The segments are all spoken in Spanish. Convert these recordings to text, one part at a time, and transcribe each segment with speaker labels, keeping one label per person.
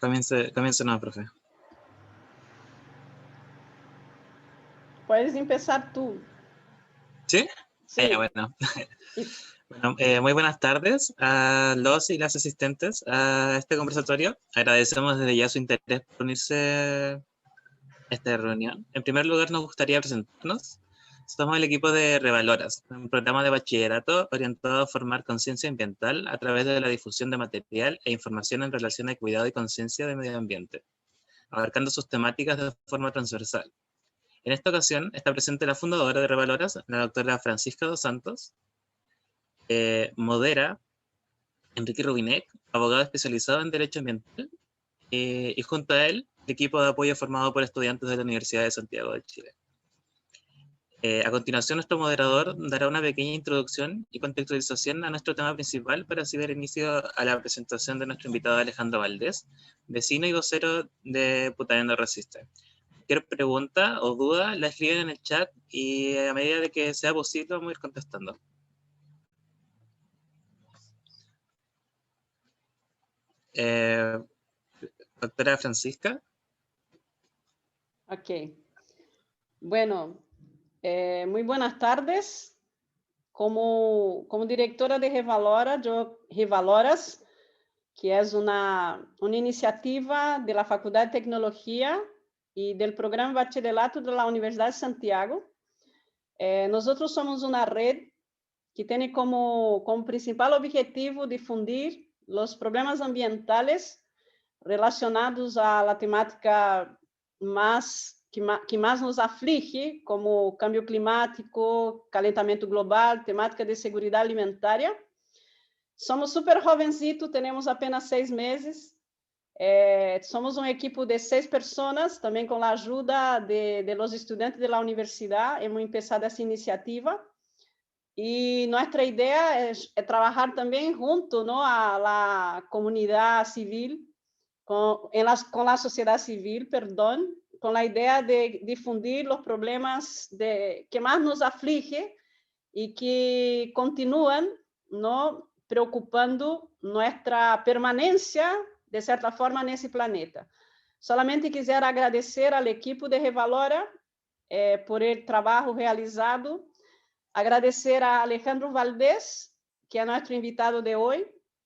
Speaker 1: Comience no, profe.
Speaker 2: Puedes empezar tú.
Speaker 1: ¿Sí?
Speaker 2: Sí.
Speaker 1: Bueno. Bueno, muy buenas tardes a los y las asistentes a este conversatorio. Agradecemos desde ya su interés por unirse a esta reunión. En primer lugar, nos gustaría presentarnos. Somos el equipo de Revaloras, un programa de bachillerato orientado a formar conciencia ambiental a través de la difusión de material e información en relación al cuidado y conciencia del medio ambiente, abarcando sus temáticas de forma transversal. En esta ocasión está presente la fundadora de Revaloras, la doctora Francisca dos Santos, modera Enrique Rubinek, abogado especializado en Derecho Ambiental, y junto a él, el equipo de apoyo formado por estudiantes de la Universidad de Santiago de Chile. A continuación, nuestro moderador dará una pequeña introducción y contextualización a nuestro tema principal para así dar inicio a la presentación de nuestro invitado Alejandro Valdés, vecino y vocero de Putaendo Resiste. Cualquier pregunta o duda la escriben en el chat y a medida de que sea posible vamos a ir contestando. Doctora Francisca.
Speaker 2: Ok. Bueno, muy buenas tardes. Como directora de Revaloras, que es una iniciativa de la Facultad de Tecnología y del Programa Bachillerato de la Universidad de Santiago, nosotros somos una red que tiene como principal objetivo difundir los problemas ambientales relacionados a la temática que mais nos aflige, como câmbio climático, calentamento global, temática de segurança alimentária. Somos super jovencitos, temos apenas 6 meses. Somos uma equipe de 6 pessoas, também com a ajuda de los estudantes da universidade. Hemos começado essa iniciativa. E nossa ideia é trabalhar também junto, ¿no?, a la comunidade civil, com a sociedade civil, perdão, com a ideia de difundir os problemas que mais nos aflige e que continuam, ¿no?, preocupando nossa permanência, de certa forma, nesse planeta. Solamente quisiera agradecer ao equipe de Revalora por o trabalho realizado, agradecer a Alejandro Valdés, que é nosso invitado de hoje,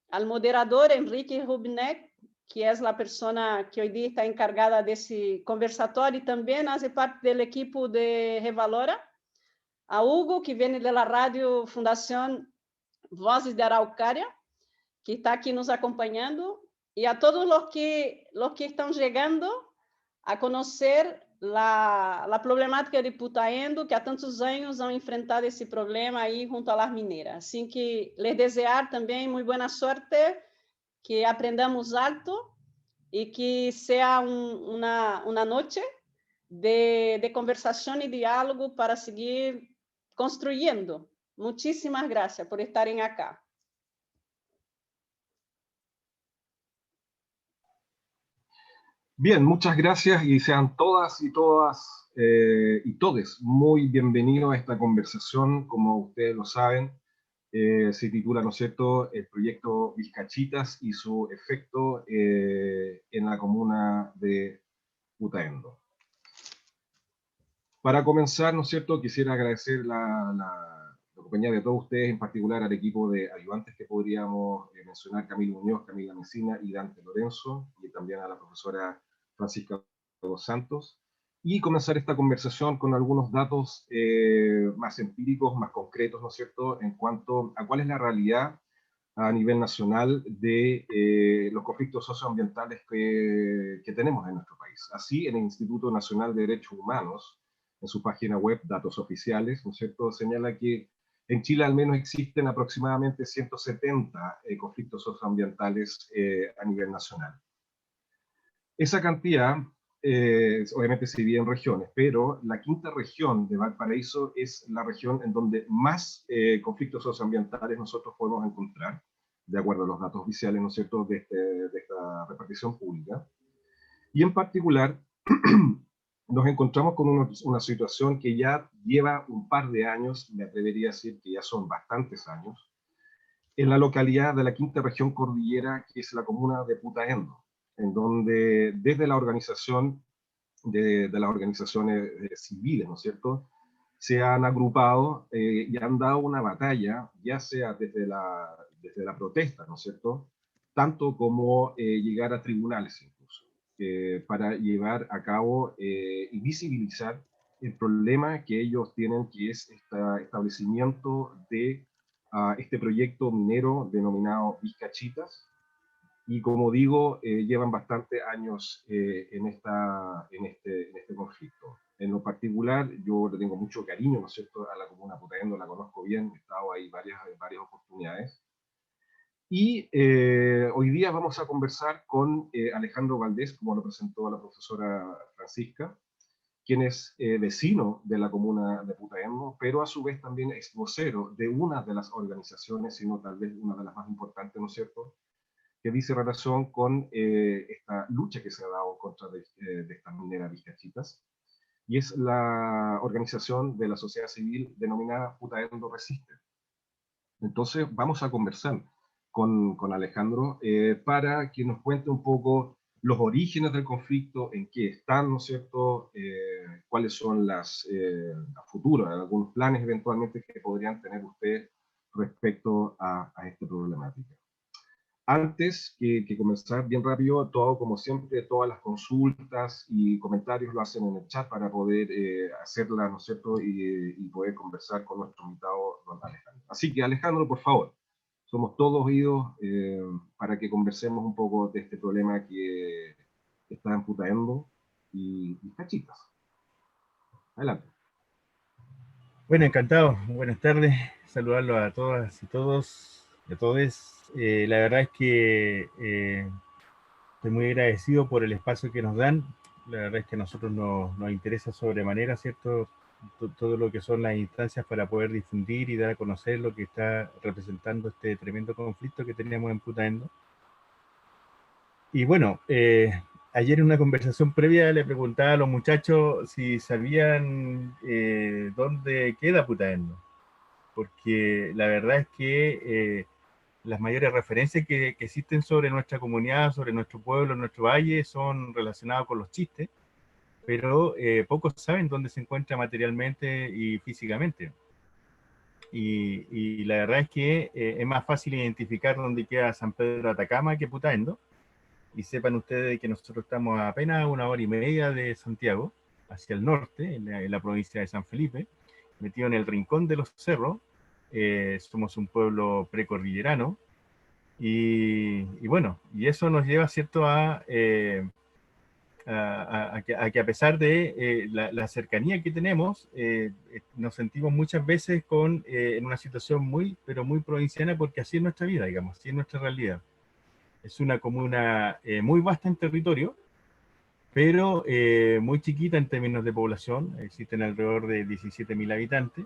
Speaker 2: ao moderador Enrique Rubinek, que é a pessoa que hoje está encargada desse conversatório e também hace parte do equipe de Revalora, a Hugo, que vem da rádio Fundação Vozes de Araucária, que está aqui nos acompanhando, e a todos os que estão chegando a conhecer a problemática de Putaendo, que há tantos anos han enfrentado esse problema aí junto às mineiras. Assim que les desejar também muito boa sorte, que aprendamos alto e que seja uma noite de conversação e diálogo para seguir construindo. Muchísimas gracias por estarem acá.
Speaker 3: Bien, muchas gracias y sean todas y todes muy bienvenidos a esta conversación. Como ustedes lo saben, se titula, ¿no es cierto?, el proyecto Vizcachitas y su efecto en la comuna de Putaendo. Para comenzar, ¿no es cierto?, quisiera agradecer la compañía de todos ustedes, en particular al equipo de ayudantes que podríamos mencionar: Camilo Muñoz, Camila Mesina y Dante Lorenzo, y también a la profesora Francisca dos Santos, y comenzar esta conversación con algunos datos más empíricos, más concretos, ¿no es cierto?, en cuanto a cuál es la realidad a nivel nacional de los conflictos socioambientales que tenemos en nuestro país. Así, el Instituto Nacional de Derechos Humanos, en su página web, datos oficiales, ¿no es cierto?, señala que en Chile al menos existen aproximadamente 170 conflictos socioambientales a nivel nacional. Esa cantidad, obviamente, se divide en regiones, pero la quinta región de Valparaíso es la región en donde más conflictos socioambientales nosotros podemos encontrar, de acuerdo a los datos oficiales, ¿no es cierto?, de esta repartición pública. Y en particular, nos encontramos con una situación que ya lleva un par de años, me atrevería a decir que ya son bastantes años, en la localidad de la quinta región cordillera, que es la comuna de Putaendo. en donde desde la organización de las organizaciones civiles, ¿no es cierto?, se han agrupado y han dado una batalla, ya sea desde la protesta, ¿no es cierto?, tanto como llegar a tribunales incluso, para llevar a cabo y visibilizar el problema que ellos tienen, que es este establecimiento de este proyecto minero denominado Vizcachitas. Y como digo, llevan bastantes años en este conflicto. En lo particular, yo le tengo mucho cariño, ¿no es cierto?, a la comuna Putaendo, la conozco bien, he estado ahí varias oportunidades. Y hoy día vamos a conversar con Alejandro Valdés, como lo presentó la profesora Francisca, quien es vecino de la comuna de Putaendo, pero a su vez también es vocero de una de las organizaciones, sino tal vez una de las más importantes, ¿no es cierto?, que dice relación con esta lucha que se ha dado en contra de esta minera Vizcachitas, y es la organización de la sociedad civil denominada Putaendo Resiste. Entonces vamos a conversar con Alejandro para que nos cuente un poco los orígenes del conflicto, en qué están, ¿no es cierto?, cuáles son las futuras, algunos planes eventualmente que podrían tener ustedes respecto a esta problemática. Antes que comenzar, bien rápido, todo como siempre, todas las consultas y comentarios lo hacen en el chat para poder hacerlas, ¿no es cierto?, y poder conversar con nuestro invitado, don Alejandro. Así que, Alejandro, por favor, somos todos oídos para que conversemos un poco de este problema que está en Putaendo y Cachitas. Adelante.
Speaker 4: Bueno, encantado. Buenas tardes. Saludarlos a todas y todos, a todos. La verdad es que estoy muy agradecido por el espacio que nos dan. La verdad es que a nosotros nos interesa sobremanera, ¿cierto?, todo lo que son las instancias para poder difundir y dar a conocer lo que está representando este tremendo conflicto que tenemos en Putaendo. Y bueno, ayer en una conversación previa le preguntaba a los muchachos si sabían dónde queda Putaendo, porque la verdad es que las mayores referencias que existen sobre nuestra comunidad, sobre nuestro pueblo, nuestro valle, son relacionadas con los chistes, pero pocos saben dónde se encuentra materialmente y físicamente. Y la verdad es que es más fácil identificar dónde queda San Pedro de Atacama que Putaendo. Y sepan ustedes que nosotros estamos a apenas 1 hora y media de Santiago, hacia el norte, en la provincia de San Felipe, metido en el rincón de los cerros. Somos un pueblo precordillerano. Y bueno, y eso nos lleva, ¿cierto?, a que a pesar de la cercanía que tenemos, nos sentimos muchas veces en una situación pero muy provinciana, porque así es nuestra vida, digamos, así es nuestra realidad. Es una comuna muy vasta en territorio, pero muy chiquita en términos de población. Existen alrededor de 17.000 habitantes,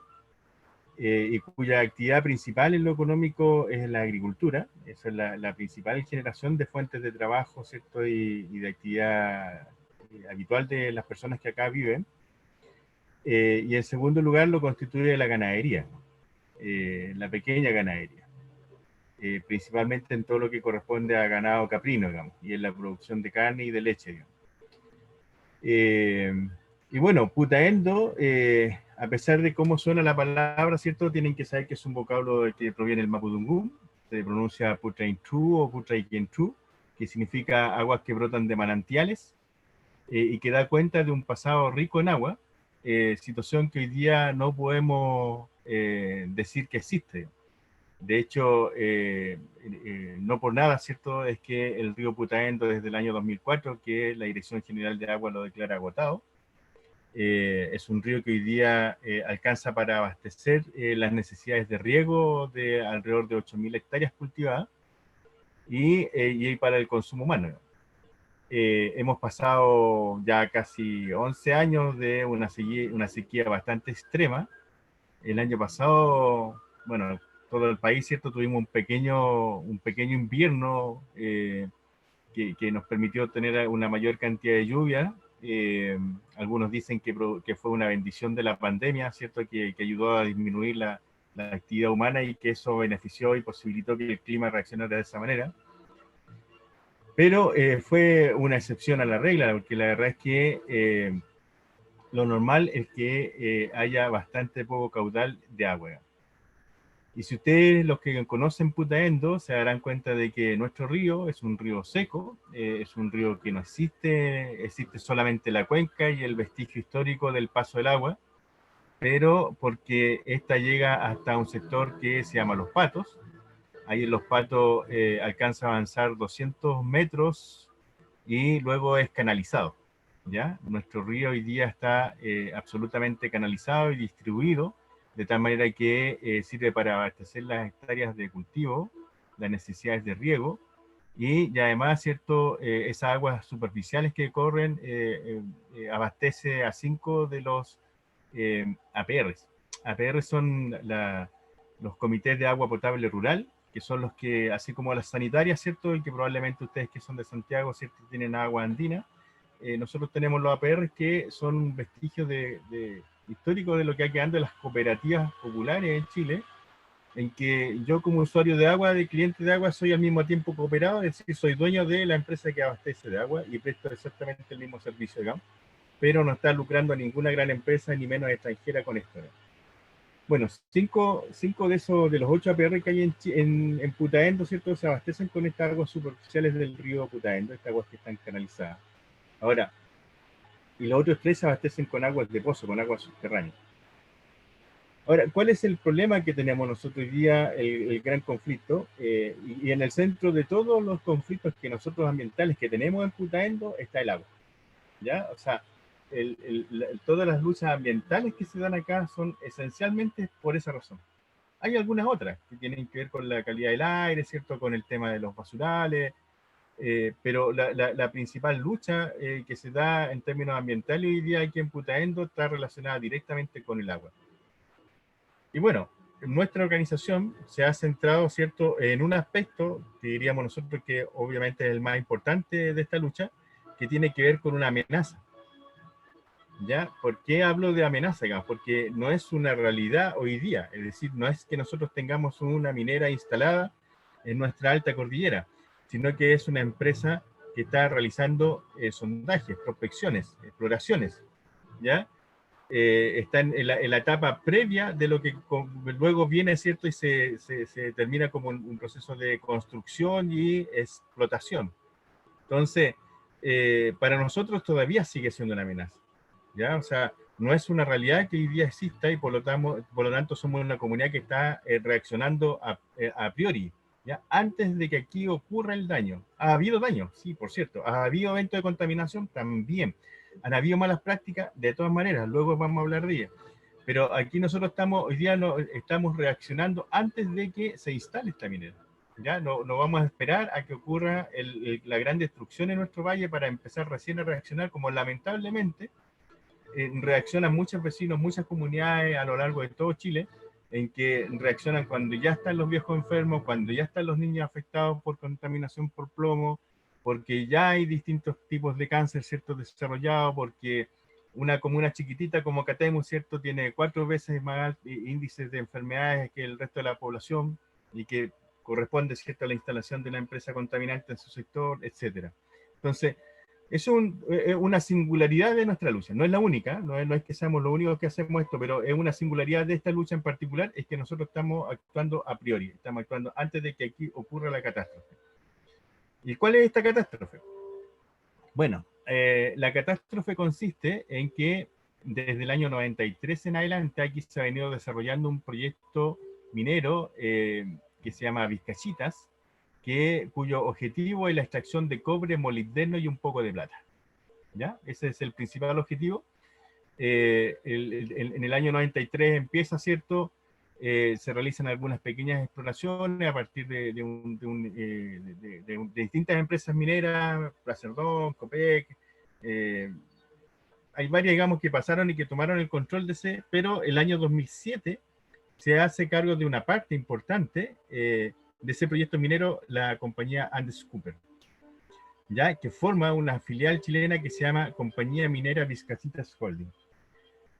Speaker 4: y cuya actividad principal en lo económico es la agricultura. Esa es la principal generación de fuentes de trabajo, ¿cierto?, y de actividad habitual de las personas que acá viven. Y en segundo lugar lo constituye la ganadería, la pequeña ganadería. Principalmente en todo lo que corresponde a ganado caprino, digamos, y en la producción de carne y de leche, digamos. Y bueno, Putaendo, a pesar de cómo suena la palabra, ¿cierto?, tienen que saber que es un vocablo que proviene del mapudungún, se pronuncia Putaintú o Putaiquentú, que significa aguas que brotan de manantiales, y que da cuenta de un pasado rico en agua, situación que hoy día no podemos decir que existe. De hecho, no por nada, ¿cierto?, es que el río Putaendo desde el año 2004, que la Dirección General de Agua lo declara agotado, es un río que hoy día alcanza para abastecer las necesidades de riego de alrededor de 8.000 hectáreas cultivadas y para el consumo humano. Hemos pasado ya casi 11 años de una sequía bastante extrema. El año pasado, bueno, todo el país, ¿cierto?, tuvimos un pequeño invierno que nos permitió tener una mayor cantidad de lluvia. Algunos dicen que fue una bendición de la pandemia, ¿cierto?, que ayudó a disminuir la actividad humana y que eso benefició y posibilitó que el clima reaccionara de esa manera. Pero fue una excepción a la regla, porque la verdad es que lo normal es que haya bastante poco caudal de agua. Y si ustedes, los que conocen Putaendo, se darán cuenta de que nuestro río es un río seco, es un río que no existe, existe solamente la cuenca y el vestigio histórico del paso del agua, pero porque esta llega hasta un sector que se llama Los Patos. Ahí en Los Patos alcanza a avanzar 200 metros y luego es canalizado, ¿ya? Nuestro río hoy día está absolutamente canalizado y distribuido, de tal manera que sirve para abastecer las hectáreas de cultivo, las necesidades de riego, y además, ¿cierto? Esas aguas superficiales que corren abastece a 5 de los APRs. APR son los comités de agua potable rural, que son los que, así como las sanitarias, ¿cierto? Y que probablemente ustedes que son de Santiago, ¿cierto? Tienen agua andina. Nosotros tenemos los APR que son vestigios históricos de lo que ha quedado de las cooperativas populares en Chile, en que yo como usuario de agua, de cliente de agua, soy al mismo tiempo cooperado, es decir, soy dueño de la empresa que abastece de agua y presto exactamente el mismo servicio, digamos, pero no está lucrando a ninguna gran empresa, ni menos extranjera con esto, ¿no? Bueno, cinco de los 8 APR que hay en Putaendo, ¿cierto? Se abastecen con estas aguas superficiales del río Putaendo, estas aguas que están canalizadas. Ahora, y los otros 3 se abastecen con aguas de pozo, con aguas subterráneas. Ahora, ¿cuál es el problema que tenemos nosotros hoy día, el gran conflicto? Y en el centro de todos los conflictos que nosotros ambientales que tenemos en Putaendo está el agua, ¿ya? O sea, todas las luchas ambientales que se dan acá son esencialmente por esa razón. Hay algunas otras que tienen que ver con la calidad del aire, ¿cierto? Con el tema de los basurales, pero la principal lucha que se da en términos ambientales hoy día aquí en Putaendo está relacionada directamente con el agua. Y bueno, nuestra organización se ha centrado, ¿cierto?, en un aspecto que diríamos nosotros que obviamente es el más importante de esta lucha, que tiene que ver con una amenaza. ¿Ya? ¿Por qué hablo de amenaza? Porque no es una realidad hoy día, es decir, no es que nosotros tengamos una minera instalada en nuestra alta cordillera, sino que es una empresa que está realizando sondajes, prospecciones, exploraciones, ¿ya? Está en la etapa previa de lo que luego viene, ¿cierto? Y se termina como un proceso de construcción y explotación. Entonces, para nosotros todavía sigue siendo una amenaza. ¿Ya? O sea, no es una realidad que hoy día exista y por lo tanto somos una comunidad que está reaccionando a priori, ¿ya? Antes de que aquí ocurra el daño. ¿Ha habido daño? Sí, por cierto. ¿Ha habido eventos de contaminación? También. ¿Han habido malas prácticas? De todas maneras, luego vamos a hablar de ellas. Pero aquí nosotros hoy día estamos reaccionando antes de que se instale esta minera. ¿Ya? No vamos a esperar a que ocurra la gran destrucción en nuestro valle para empezar recién a reaccionar, como lamentablemente reaccionan muchos vecinos, muchas comunidades a lo largo de todo Chile, en que reaccionan cuando ya están los viejos enfermos, cuando ya están los niños afectados por contaminación por plomo, porque ya hay distintos tipos de cáncer, ¿cierto?, desarrollados, porque una comuna chiquitita como Catemu, ¿cierto?, tiene 4 veces más índices de enfermedades que el resto de la población y que corresponde, ¿cierto?, a la instalación de una empresa contaminante en su sector, etcétera. Entonces, es una singularidad de nuestra lucha. No es la única, no es que seamos los únicos que hacemos esto, pero es una singularidad de esta lucha en particular, es que nosotros estamos actuando a priori, estamos actuando antes de que aquí ocurra la catástrofe. ¿Y cuál es esta catástrofe? Bueno, la catástrofe consiste en que desde el año 93 en adelante aquí se ha venido desarrollando un proyecto minero que se llama Vizcachitas, cuyo objetivo es la extracción de cobre, molibdeno y un poco de plata. ¿Ya? Ese es el principal objetivo. En el año 93 empieza, ¿cierto? Se realizan algunas pequeñas exploraciones a partir de distintas empresas mineras, Placerdón, Copec. Hay varias, digamos, que pasaron y que tomaron el control de ese, pero el año 2007 se hace cargo de una parte importante de ese proyecto minero la compañía Andes Cooper, ¿ya? Que forma una filial chilena que se llama Compañía Minera Vizcachitas Holding.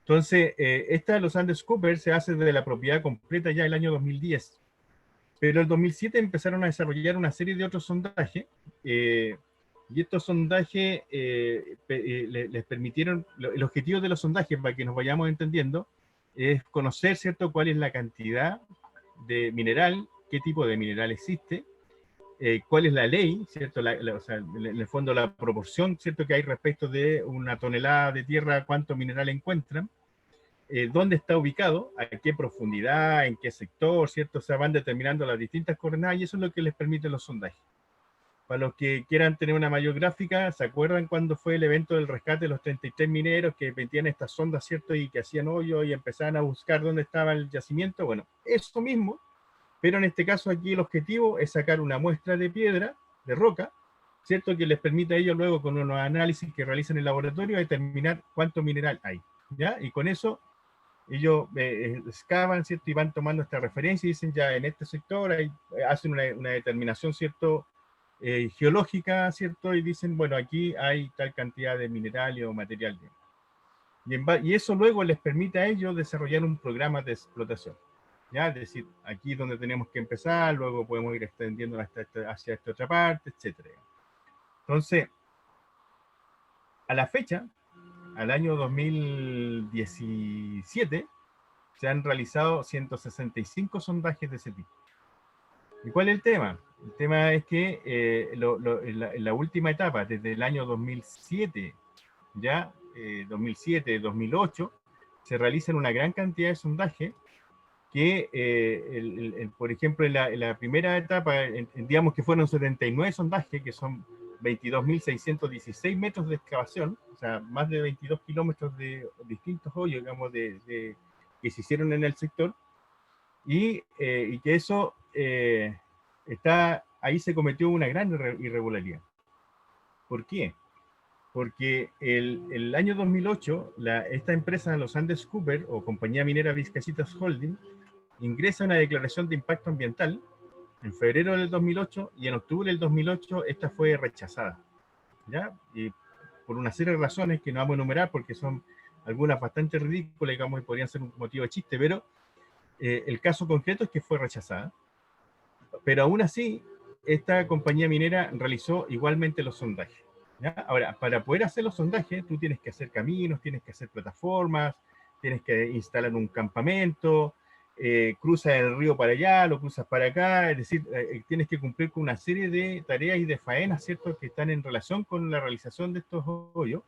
Speaker 4: Entonces, esta de los Andes Cooper se hace de la propiedad completa ya el año 2010. Pero en el 2007 empezaron a desarrollar una serie de otros sondajes, y estos sondajes les permitieron, el objetivo de los sondajes, para que nos vayamos entendiendo, es conocer, ¿cierto?, cuál es la cantidad de mineral, qué tipo de mineral existe, cuál es la ley, ¿cierto? O sea, en el fondo la proporción, ¿cierto?, que hay respecto de una tonelada de tierra, cuánto mineral encuentran, dónde está ubicado, a qué profundidad, en qué sector, ¿cierto? O sea, van determinando las distintas coordenadas y eso es lo que les permite los sondajes. Para los que quieran tener una mayor gráfica, ¿se acuerdan cuando fue el evento del rescate de los 33 mineros que metían estas sondas, ¿cierto? Y que hacían hoyo y empezaban a buscar dónde estaba el yacimiento. Bueno, eso mismo, pero en este caso aquí el objetivo es sacar una muestra de piedra, de roca, ¿cierto? Que les permite a ellos luego con unos análisis que realizan en el laboratorio determinar cuánto mineral hay, ¿ya? Y con eso ellos excavan, ¿cierto? Y van tomando esta referencia y dicen ya en este sector hay, hacen una determinación, ¿cierto? Geológica, ¿cierto? Y dicen, bueno, aquí hay tal cantidad de mineral o material. Y eso luego les permite a ellos desarrollar un programa de explotación. ¿Ya? Es decir, aquí es donde tenemos que empezar, luego podemos ir extendiendo hacia esta otra parte, etc. Entonces, a la fecha, al año 2017, se han realizado 165 sondajes de ese tipo. ¿Y cuál es el tema? El tema es que en la última etapa, desde el año 2007, ya 2007, 2008, se realizan una gran cantidad de sondajes que, por ejemplo, en la primera etapa, digamos que fueron 79 sondajes, que son 22.616 metros de excavación, o sea, más de 22 kilómetros de distintos hoyos, digamos, que se hicieron en el sector, y que eso ahí se cometió una gran irregularidad. ¿Por qué? Porque el año 2008, esta empresa, los Andes Cooper, o Compañía Minera Vizcachitas Holding, ingresa una declaración de impacto ambiental en febrero del 2008, y en octubre del 2008 esta fue rechazada, ¿ya? Y por una serie de razones que no vamos a enumerar porque son algunas bastante ridículas, digamos, y podrían ser un motivo de chiste, pero el caso concreto es que fue rechazada. Pero aún así, esta compañía minera realizó igualmente los sondajes, ¿ya? Ahora, para poder hacer los sondajes, tú tienes que hacer caminos, tienes que hacer plataformas, tienes que instalar un campamento, cruzas el río para allá, lo cruzas para acá, es decir, tienes que cumplir con una serie de tareas y de faenas, ¿cierto?, que están en relación con la realización de estos hoyos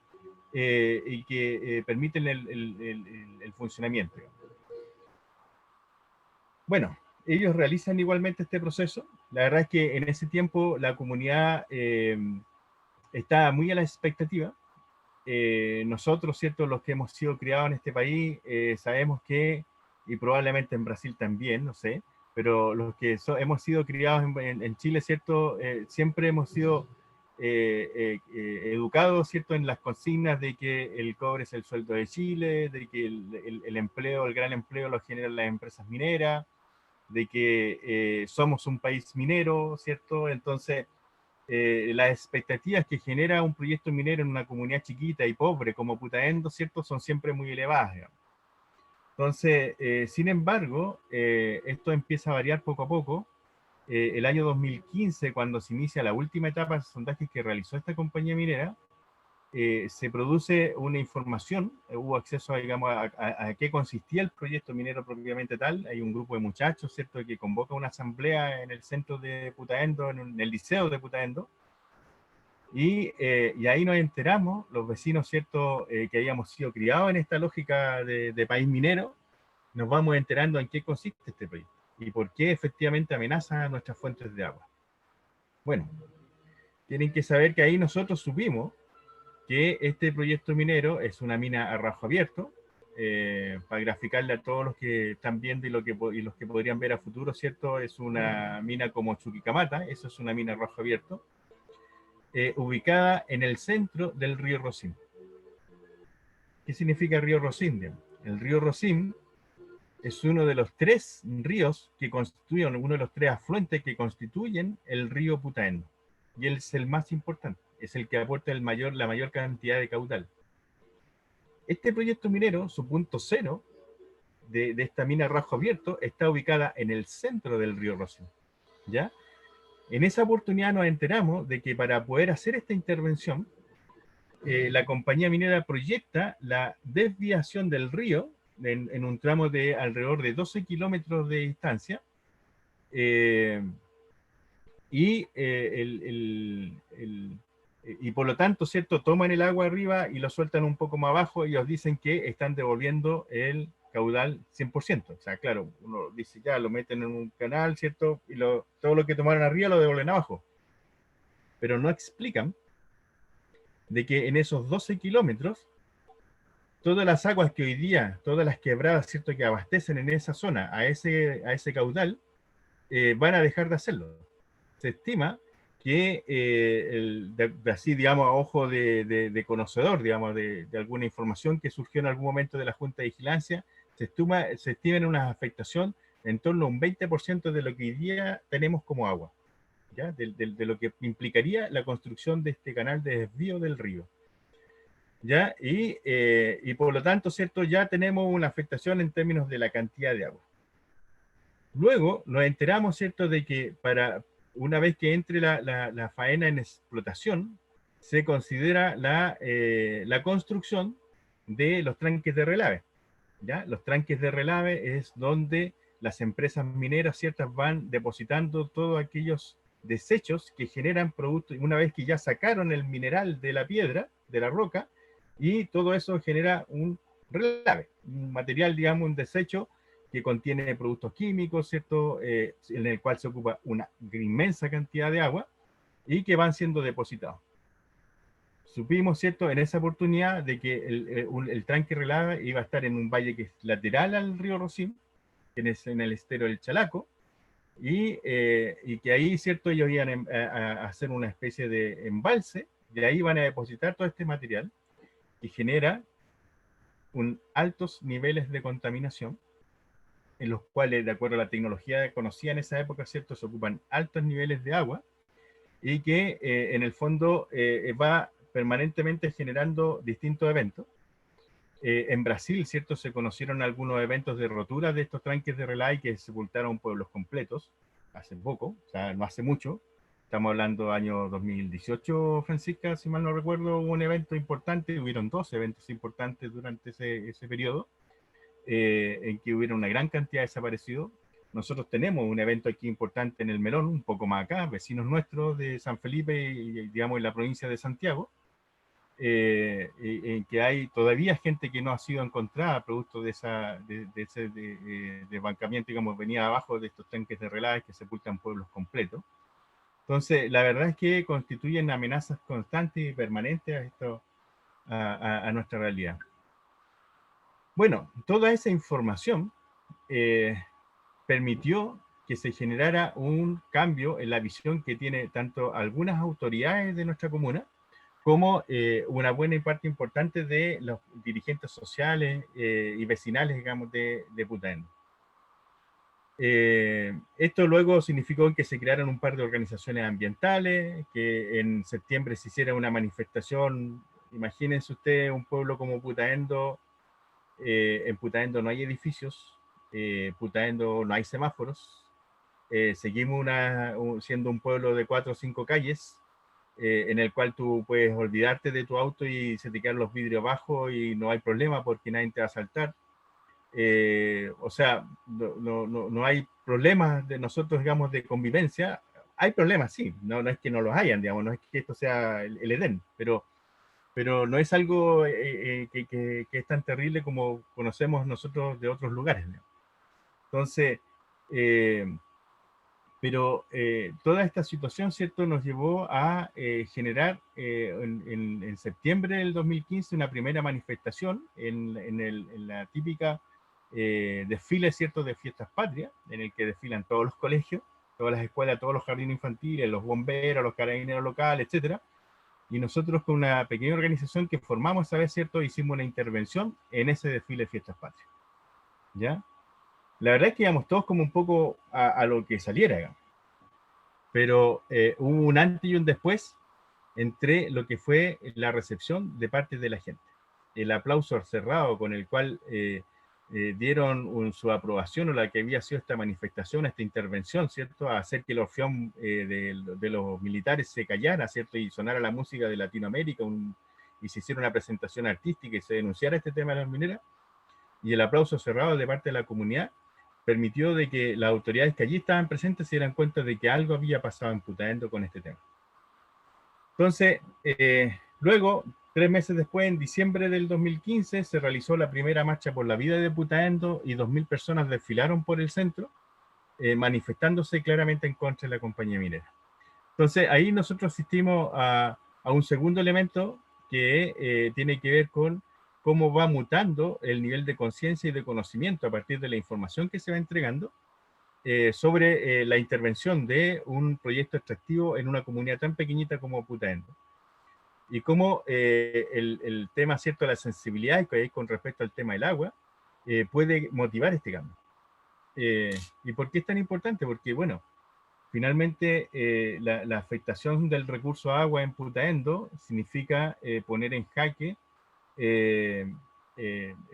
Speaker 4: y que permiten el funcionamiento. Bueno, ellos realizan igualmente este proceso. La verdad es que en ese tiempo la comunidad está muy a la expectativa. Nosotros, ¿cierto?, los que hemos sido criados en este país, sabemos que, y probablemente en Brasil también, no sé, pero los que hemos sido criados en Chile, ¿cierto?, siempre hemos sido educados, ¿cierto?, en las consignas de que el cobre es el sueldo de Chile, de que el empleo, el gran empleo lo generan las empresas mineras, de que somos un país minero, ¿cierto? Entonces, las expectativas que genera un proyecto minero en una comunidad chiquita y pobre como Putaendo, ¿cierto?, son siempre muy elevadas, digamos. Entonces, sin embargo, esto empieza a variar poco a poco. El año 2015, cuando se inicia la última etapa de sondajes que realizó esta compañía minera, se produce una información, hubo acceso, digamos, a qué consistía el proyecto minero propiamente tal. Hay un grupo de muchachos, ¿cierto?, que convoca una asamblea en el centro de Putaendo, en el liceo de Putaendo, y ahí nos enteramos, los vecinos, ¿cierto?, que habíamos sido criados en esta lógica de país minero, nos vamos enterando en qué consiste este proyecto y por qué efectivamente amenaza nuestras fuentes de agua. Bueno, tienen que saber que ahí nosotros supimos que este proyecto minero es una mina a rajo abierto, para graficarle a todos los que están viendo y los que podrían ver a futuro, ¿cierto? Es una mina como Chuquicamata, eso es una mina a rajo abierto, ubicada en el centro del río Rosín. ¿Qué significa río Rosín? El río Rosín es uno de los tres ríos que constituyen, uno de los tres afluentes que constituyen el río Putaendo, y él es el más importante. Es el que aporta la mayor cantidad de caudal. Este proyecto minero, su punto cero de esta mina rajo abierto, está ubicada en el centro del río Rosín. ¿ya? En esa oportunidad nos enteramos de que para poder hacer esta intervención, la compañía minera proyecta la desviación del río en un tramo de alrededor de 12 kilómetros de distancia, y por lo tanto, ¿cierto? Toman el agua arriba y lo sueltan un poco más abajo y ellos dicen que están devolviendo el caudal 100%. O sea, claro, uno dice ya, lo meten en un canal, ¿cierto? Y todo lo que tomaron arriba lo devuelven abajo. Pero no explican de que en esos 12 kilómetros, todas las aguas que hoy día, todas las quebradas, ¿cierto? Que abastecen en esa zona a ese caudal, van a dejar de hacerlo. Se estima que así, digamos, a ojo de conocedor, digamos, de alguna información que surgió en algún momento de la Junta de Vigilancia, se estima en una afectación en torno a un 20% de lo que hoy día tenemos como agua, ¿ya? De lo que implicaría la construcción de este canal de desvío del río, ¿ya? Y por lo tanto, ¿cierto? Ya tenemos una afectación en términos de la cantidad de agua. Luego nos enteramos, ¿cierto?, de que una vez que entre la faena en explotación, se considera la construcción de los tranques de relave, ¿ya? Los tranques de relave es donde las empresas mineras, ¿ciertas?, van depositando todos aquellos desechos que generan productos, una vez que ya sacaron el mineral de la piedra, de la roca, y todo eso genera un relave, un material, digamos, un desecho que contiene productos químicos, ¿cierto? En el cual se ocupa una inmensa cantidad de agua y que van siendo depositados. Supimos, ¿cierto?, en esa oportunidad de que el tranque relave iba a estar en un valle que es lateral al río Rocín, que es en el estero del Chalaco, y que ahí, ¿cierto?, ellos iban a hacer una especie de embalse, de ahí van a depositar todo este material, y genera altos niveles de contaminación, en los cuales, de acuerdo a la tecnología conocida en esa época, ¿cierto?, se ocupan altos niveles de agua, y que en el fondo va permanentemente generando distintos eventos. En Brasil, ¿cierto?, se conocieron algunos eventos de rotura de estos tranques de relay que sepultaron pueblos completos, hace poco, o sea, no hace mucho. Estamos hablando del año 2018, Francisca, si mal no recuerdo, hubo un evento importante, hubieron 2 eventos importantes durante ese periodo, en que hubiera una gran cantidad de desaparecidos. Nosotros tenemos un evento aquí importante en el Melón, un poco más acá, vecinos nuestros de San Felipe y digamos en la provincia de Santiago, en que hay todavía gente que no ha sido encontrada producto de ese desbancamiento, digamos, venía abajo de estos tanques de relaves que sepultan pueblos completos. Entonces, la verdad es que constituyen amenazas constantes y permanentes a nuestra realidad. Bueno, toda esa información permitió que se generara un cambio en la visión que tiene tanto algunas autoridades de nuestra comuna como una buena parte importante de los dirigentes sociales y vecinales, digamos, de Putaendo. Esto luego significó que se crearon un par de organizaciones ambientales, que en septiembre se hiciera una manifestación. Imagínense ustedes un pueblo como Putaendo. En Putaendo no hay edificios, Putaendo no hay semáforos, seguimos siendo un pueblo de 4 o 5 calles, en el cual tú puedes olvidarte de tu auto y se te quedan los vidrios abajo y no hay problema porque nadie te va a asaltar. O sea, no hay problemas de nosotros, digamos, de convivencia. Hay problemas, sí, no es que no los hayan, digamos, no es que esto sea el Edén, pero no es algo que es tan terrible como conocemos nosotros de otros lugares, ¿no? Entonces, toda esta situación, ¿cierto?, nos llevó a generar en septiembre del 2015 una primera manifestación en la típica desfile, ¿cierto?, de fiestas patrias, en el que desfilan todos los colegios, todas las escuelas, todos los jardines infantiles, los bomberos, los carabineros locales, etcétera. Y nosotros con una pequeña organización que formamos esa vez, ¿cierto?, hicimos una intervención en ese desfile de fiestas patrias, ¿ya? La verdad es que íbamos todos como un poco a lo que saliera, digamos. Pero hubo un antes y un después entre lo que fue la recepción de parte de la gente. El aplauso cerrado con el cual dieron su aprobación o la que había sido esta manifestación, esta intervención, ¿cierto? A hacer que el orfeón de los militares se callara, ¿cierto? Y sonara la música de Latinoamérica y se hiciera una presentación artística y se denunciara este tema de las mineras. Y el aplauso cerrado de parte de la comunidad permitió de que las autoridades que allí estaban presentes se dieran cuenta de que algo había pasado en Putaendo con este tema. Entonces, luego, 3 meses después, en diciembre del 2015, se realizó la primera marcha por la vida de Putaendo y 2.000 personas desfilaron por el centro, manifestándose claramente en contra de la compañía minera. Entonces, ahí nosotros asistimos a un segundo elemento que tiene que ver con cómo va mutando el nivel de conciencia y de conocimiento a partir de la información que se va entregando sobre la intervención de un proyecto extractivo en una comunidad tan pequeñita como Putaendo. Y cómo el tema, ¿cierto?, de la sensibilidad que hay con respecto al tema del agua puede motivar este cambio. ¿Y por qué es tan importante? Porque, bueno, finalmente la afectación del recurso agua en Putaendo significa poner en jaque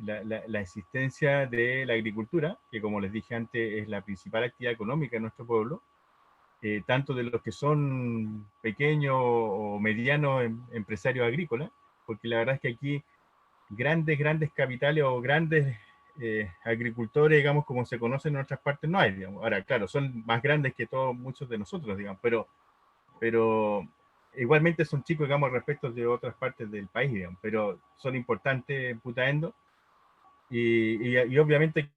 Speaker 4: la existencia de la agricultura, que como les dije antes es la principal actividad económica de nuestro pueblo, tanto de los que son pequeños o medianos empresarios agrícolas, porque la verdad es que aquí grandes capitales o grandes agricultores, digamos, como se conocen en otras partes, no hay, digamos. Ahora, claro, son más grandes que todos muchos de nosotros, digamos, pero igualmente son chicos, digamos, respecto de otras partes del país, digamos, pero son importantes en Putaendo y obviamente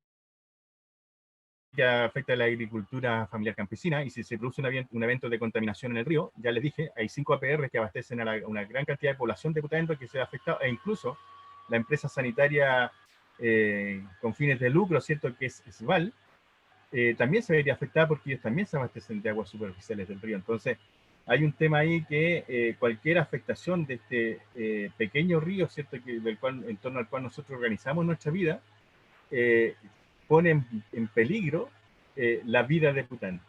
Speaker 4: que afecta a la agricultura familiar campesina, y si se produce un evento de contaminación en el río, ya les dije, hay 5 APR que abastecen a una gran cantidad de población de Putaendo que se ha afectado, e incluso la empresa sanitaria con fines de lucro, ¿cierto?, que es SVAL, también se vería afectada porque ellos también se abastecen de aguas superficiales del río. Entonces, hay un tema ahí que cualquier afectación de este pequeño río, ¿cierto?, en torno al cual nosotros organizamos nuestra vida, pone en peligro la vida de Putaendo.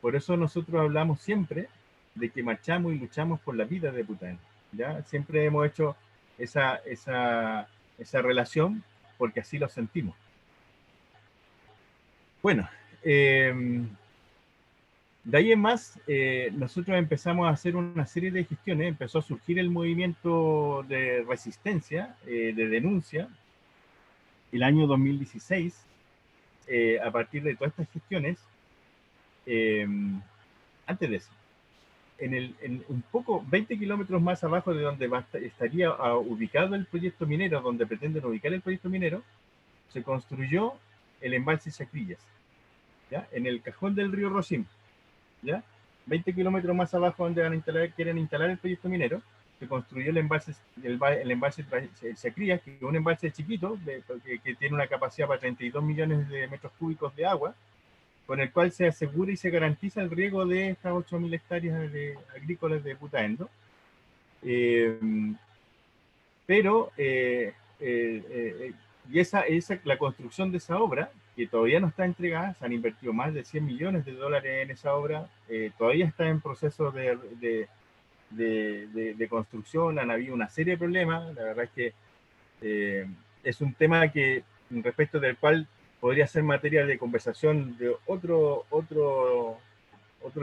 Speaker 4: Por eso nosotros hablamos siempre de que marchamos y luchamos por la vida de Putaendo, ¿ya? Siempre hemos hecho esa relación porque así lo sentimos. Bueno, de ahí en más, nosotros empezamos a hacer una serie de gestiones, empezó a surgir el movimiento de resistencia, de denuncia, el año 2016, a partir de todas estas gestiones. Antes de eso, en un poco, 20 kilómetros más abajo de donde estaría ubicado el proyecto minero, donde pretenden ubicar el proyecto minero, se construyó el embalse Chacrillas, ¿ya? En el cajón del río Rosín, ¿ya? 20 kilómetros más abajo donde quieren instalar el proyecto minero, se construyó el embalse Chacrillas, que es un embalse chiquito, que tiene una capacidad para 32 millones de metros cúbicos de agua, con el cual se asegura y se garantiza el riego de estas 8.000 hectáreas agrícolas de Putaendo. La construcción de esa obra, que todavía no está entregada, se han invertido más de 100 millones de dólares en esa obra, todavía está en proceso de construcción, han habido una serie de problemas, la verdad es que es un tema que respecto del cual podría ser materia de conversación de otro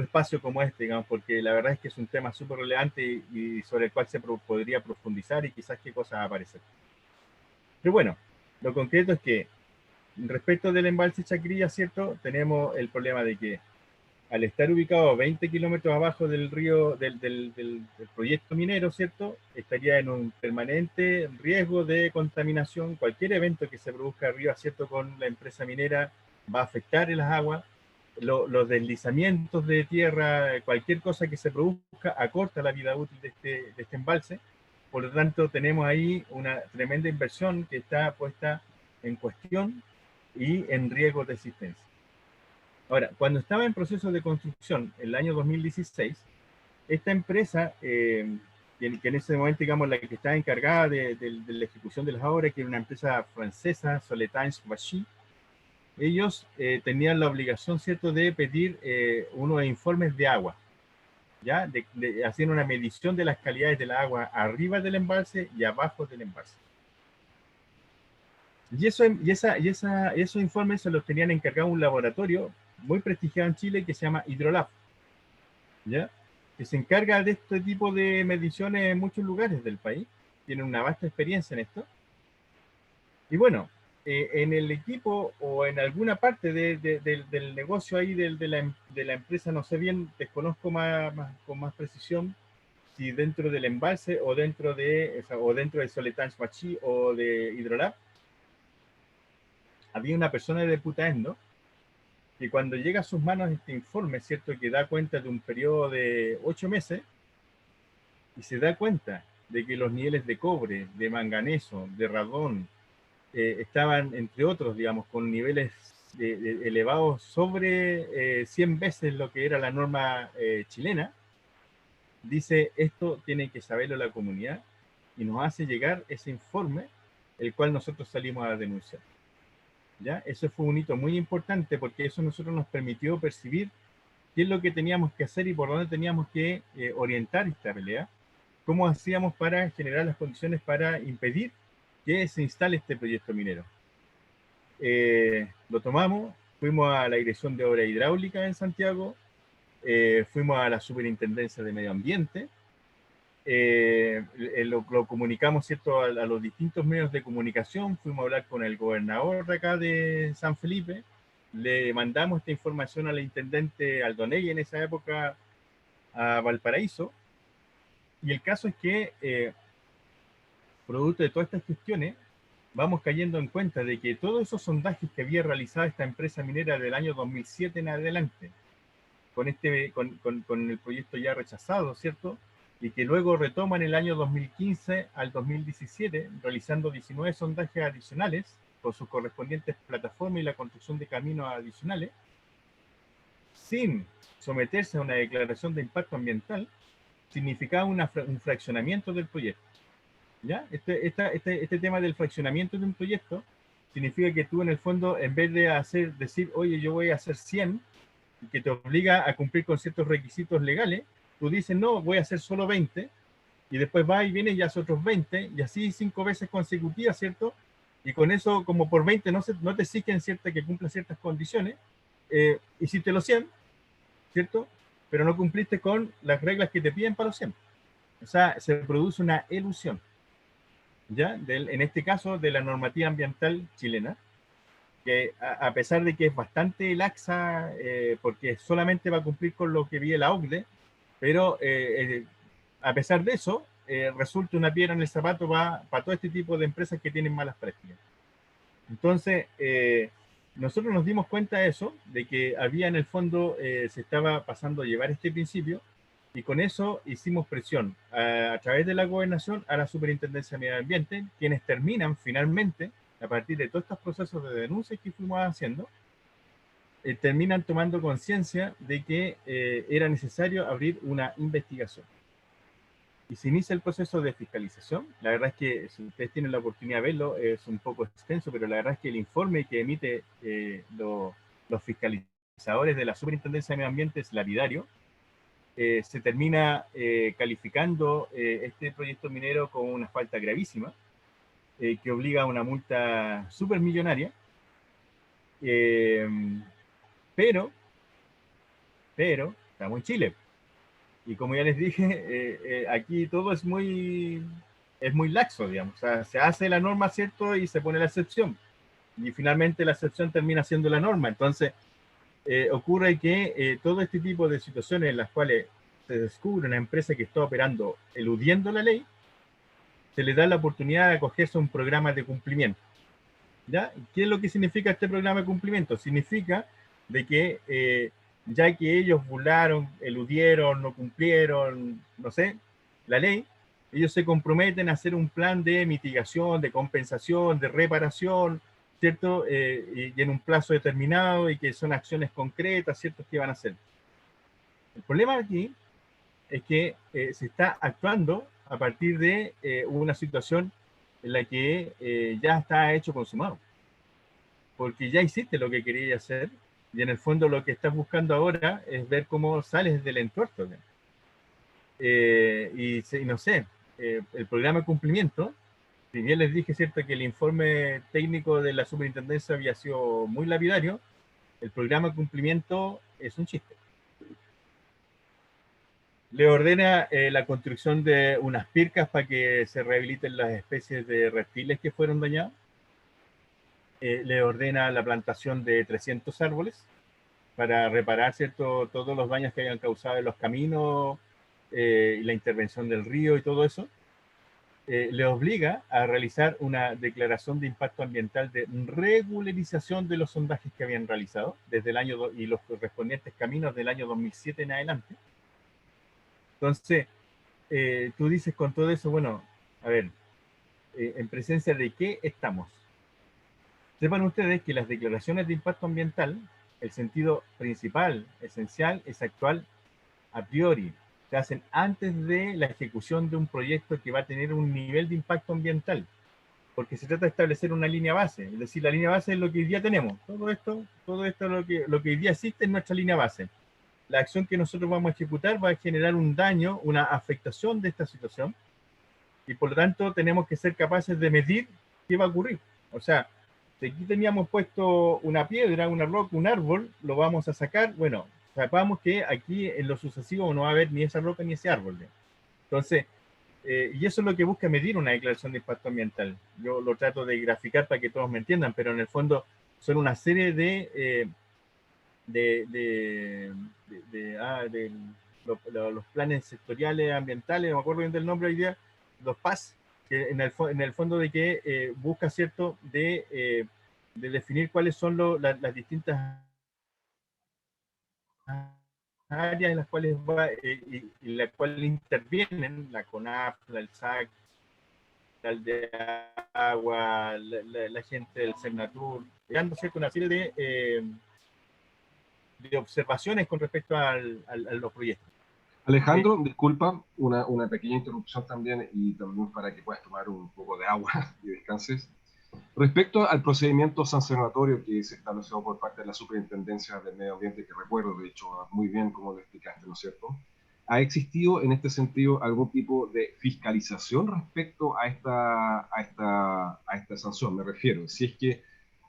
Speaker 4: espacio como este, digamos, porque la verdad es que es un tema súper relevante y sobre el cual se podría profundizar y quizás qué cosas aparecer. Pero bueno, lo concreto es que respecto del embalse Chacrillas, ¿cierto? Tenemos el problema de que al estar ubicado a 20 kilómetros abajo del río, del proyecto minero, ¿cierto?, estaría en un permanente riesgo de contaminación. Cualquier evento que se produzca arriba, ¿cierto?, con la empresa minera va a afectar en las aguas. Los deslizamientos de tierra, cualquier cosa que se produzca, acorta la vida útil de este embalse. Por lo tanto, tenemos ahí una tremenda inversión que está puesta en cuestión y en riesgo de existencia. Ahora, cuando estaba en proceso de construcción, el año 2016, esta empresa, que en ese momento, digamos, la que estaba encargada de la ejecución de las obras, que era una empresa francesa, Soletange Bachy, ellos tenían la obligación, ¿cierto?, de pedir unos informes de agua, ¿ya? Hacer una medición de las calidades del agua arriba del embalse y abajo del embalse. Esos informes se los tenían encargado un laboratorio muy prestigiado en Chile que se llama Hydrolab, ¿ya? Que se encarga de este tipo de mediciones en muchos lugares del país. Tienen una vasta experiencia en esto. Y bueno, en el equipo o en alguna parte del negocio ahí de la empresa, no sé bien, desconozco con más precisión si dentro del embalse o dentro de Soletanche Machi o de Hydrolab, había una persona de Putaendo que cuando llega a sus manos este informe, ¿cierto? Que da cuenta de un periodo de 8 meses y se da cuenta de que los niveles de cobre, de manganeso, de radón, estaban, entre otros, digamos, con niveles elevados sobre 100 veces lo que era la norma chilena, dice, esto tiene que saberlo la comunidad, y nos hace llegar ese informe, el cual nosotros salimos a denunciar. ¿Ya? Eso fue un hito muy importante porque eso nosotros nos permitió percibir qué es lo que teníamos que hacer y por dónde teníamos que orientar esta pelea, cómo hacíamos para generar las condiciones para impedir que se instale este proyecto minero. Lo tomamos, fuimos a la Dirección de Obra Hidráulica en Santiago, fuimos a la Superintendencia de Medio Ambiente, lo comunicamos, ¿cierto?, a los distintos medios de comunicación, fuimos a hablar con el gobernador de acá de San Felipe, le mandamos esta información al intendente Aldonegui en esa época a Valparaíso, y el caso es que, producto de todas estas cuestiones, vamos cayendo en cuenta de que todos esos sondajes que había realizado esta empresa minera del año 2007 en adelante, con el proyecto ya rechazado, ¿cierto?, y que luego retoman el año 2015 al 2017, realizando 19 sondajes adicionales con sus correspondientes plataformas y la construcción de caminos adicionales, sin someterse a una declaración de impacto ambiental, significaba un fraccionamiento del proyecto. ¿Ya? Este tema del fraccionamiento de un proyecto significa que tú en el fondo, en vez de decir, oye, yo voy a hacer 100, y que te obliga a cumplir con ciertos requisitos legales, tú dices, no, voy a hacer solo 20, y después va y viene y hace otros 20, y así 5 veces consecutivas, ¿cierto? Y con eso, como por 20 no te exigen que cumplan ciertas condiciones, hiciste los 100, ¿cierto? Pero no cumpliste con las reglas que te piden para los 100. O sea, se produce una elusión, ¿ya? En este caso, de la normativa ambiental chilena, que a pesar de que es bastante laxa, porque solamente va a cumplir con lo que pide la OCDE, pero a pesar de eso, resulta una piedra en el zapato para todo este tipo de empresas que tienen malas prácticas. Entonces, nosotros nos dimos cuenta de eso, de que había en el fondo, se estaba pasando a llevar este principio, y con eso hicimos presión a través de la gobernación a la Superintendencia de Medio Ambiente, quienes terminan finalmente, a partir de todos estos procesos de denuncias que fuimos haciendo, terminan tomando conciencia de que era necesario abrir una investigación. Y se inicia el proceso de fiscalización. La verdad es que, si ustedes tienen la oportunidad de verlo, es un poco extenso, pero la verdad es que el informe que emite los fiscalizadores de la Superintendencia de Medio Ambiente es lapidario. Se termina calificando este proyecto minero con una falta gravísima, que obliga a una multa supermillonaria, pero estamos en Chile. Y como ya les dije, aquí todo es muy laxo, digamos. O sea, se hace la norma, ¿cierto? Y se pone la excepción. Y finalmente la excepción termina siendo la norma. Entonces, ocurre que todo este tipo de situaciones en las cuales se descubre una empresa que está operando eludiendo la ley, se le da la oportunidad de acogerse a un programa de cumplimiento. ¿Ya? ¿Qué es lo que significa este programa de cumplimiento? Significa de que ya que ellos burlaron, eludieron, no cumplieron, no sé, la ley, ellos se comprometen a hacer un plan de mitigación, de compensación, de reparación, ¿cierto? Y en un plazo determinado, y que son acciones concretas, ¿cierto?, que van a hacer. El problema aquí es que se está actuando a partir de una situación en la que ya está hecho consumado. Porque ya hiciste lo que querías hacer, y en el fondo lo que estás buscando ahora es ver cómo sales del entuerto. Y no sé, el programa de cumplimiento si bien les dije, ¿cierto?, que el informe técnico de la superintendencia había sido muy lapidario, el programa de cumplimiento es un chiste. Le ordena la construcción de unas pircas para que se rehabiliten las especies de reptiles que fueron dañados. Le ordena la plantación de 300 árboles para reparar, ¿cierto?, todos los daños que hayan causado en los caminos, y la intervención del río y todo eso. Le obliga a realizar una declaración de impacto ambiental de regularización de los sondajes que habían realizado desde el año y los correspondientes caminos del año 2007 en adelante. Entonces, tú dices con todo eso, bueno, a ver, ¿en presencia de qué estamos? Sepan ustedes que las declaraciones de impacto ambiental, el sentido principal, esencial, es actual a priori. Se hacen antes de la ejecución de un proyecto que va a tener un nivel de impacto ambiental, porque se trata de establecer una línea base, es decir, la línea base es lo que hoy día tenemos. Todo esto lo que hoy día existe es nuestra línea base. La acción que nosotros vamos a ejecutar va a generar un daño, una afectación de esta situación, y por lo tanto tenemos que ser capaces de medir qué va a ocurrir. O sea, si aquí teníamos puesto una piedra, una roca, un árbol, lo vamos a sacar, bueno, sepamos que aquí en lo sucesivo no va a haber ni esa roca ni ese árbol. Entonces, y eso es lo que busca medir una declaración de impacto ambiental. Yo lo trato de graficar para que todos me entiendan, pero en el fondo son una serie de los planes sectoriales ambientales, no me acuerdo bien del nombre hoy día, los PAS, que en el fondo de que busca, ¿cierto?, de definir cuáles son las distintas áreas en las cuales va y la cual intervienen la CONAF, el SAC, el de agua, la gente del Cernatur, dando, ¿cierto?, una serie de observaciones con respecto a los proyectos.
Speaker 3: Alejandro, disculpa, una pequeña interrupción también y también para que puedas tomar un poco de agua y descanses. Respecto al procedimiento sancionatorio que se estableció por parte de la Superintendencia del Medio Ambiente, que recuerdo, de hecho, muy bien como lo explicaste, ¿no es cierto? ¿Ha existido en este sentido algún tipo de fiscalización respecto a esta sanción? Me refiero, si es que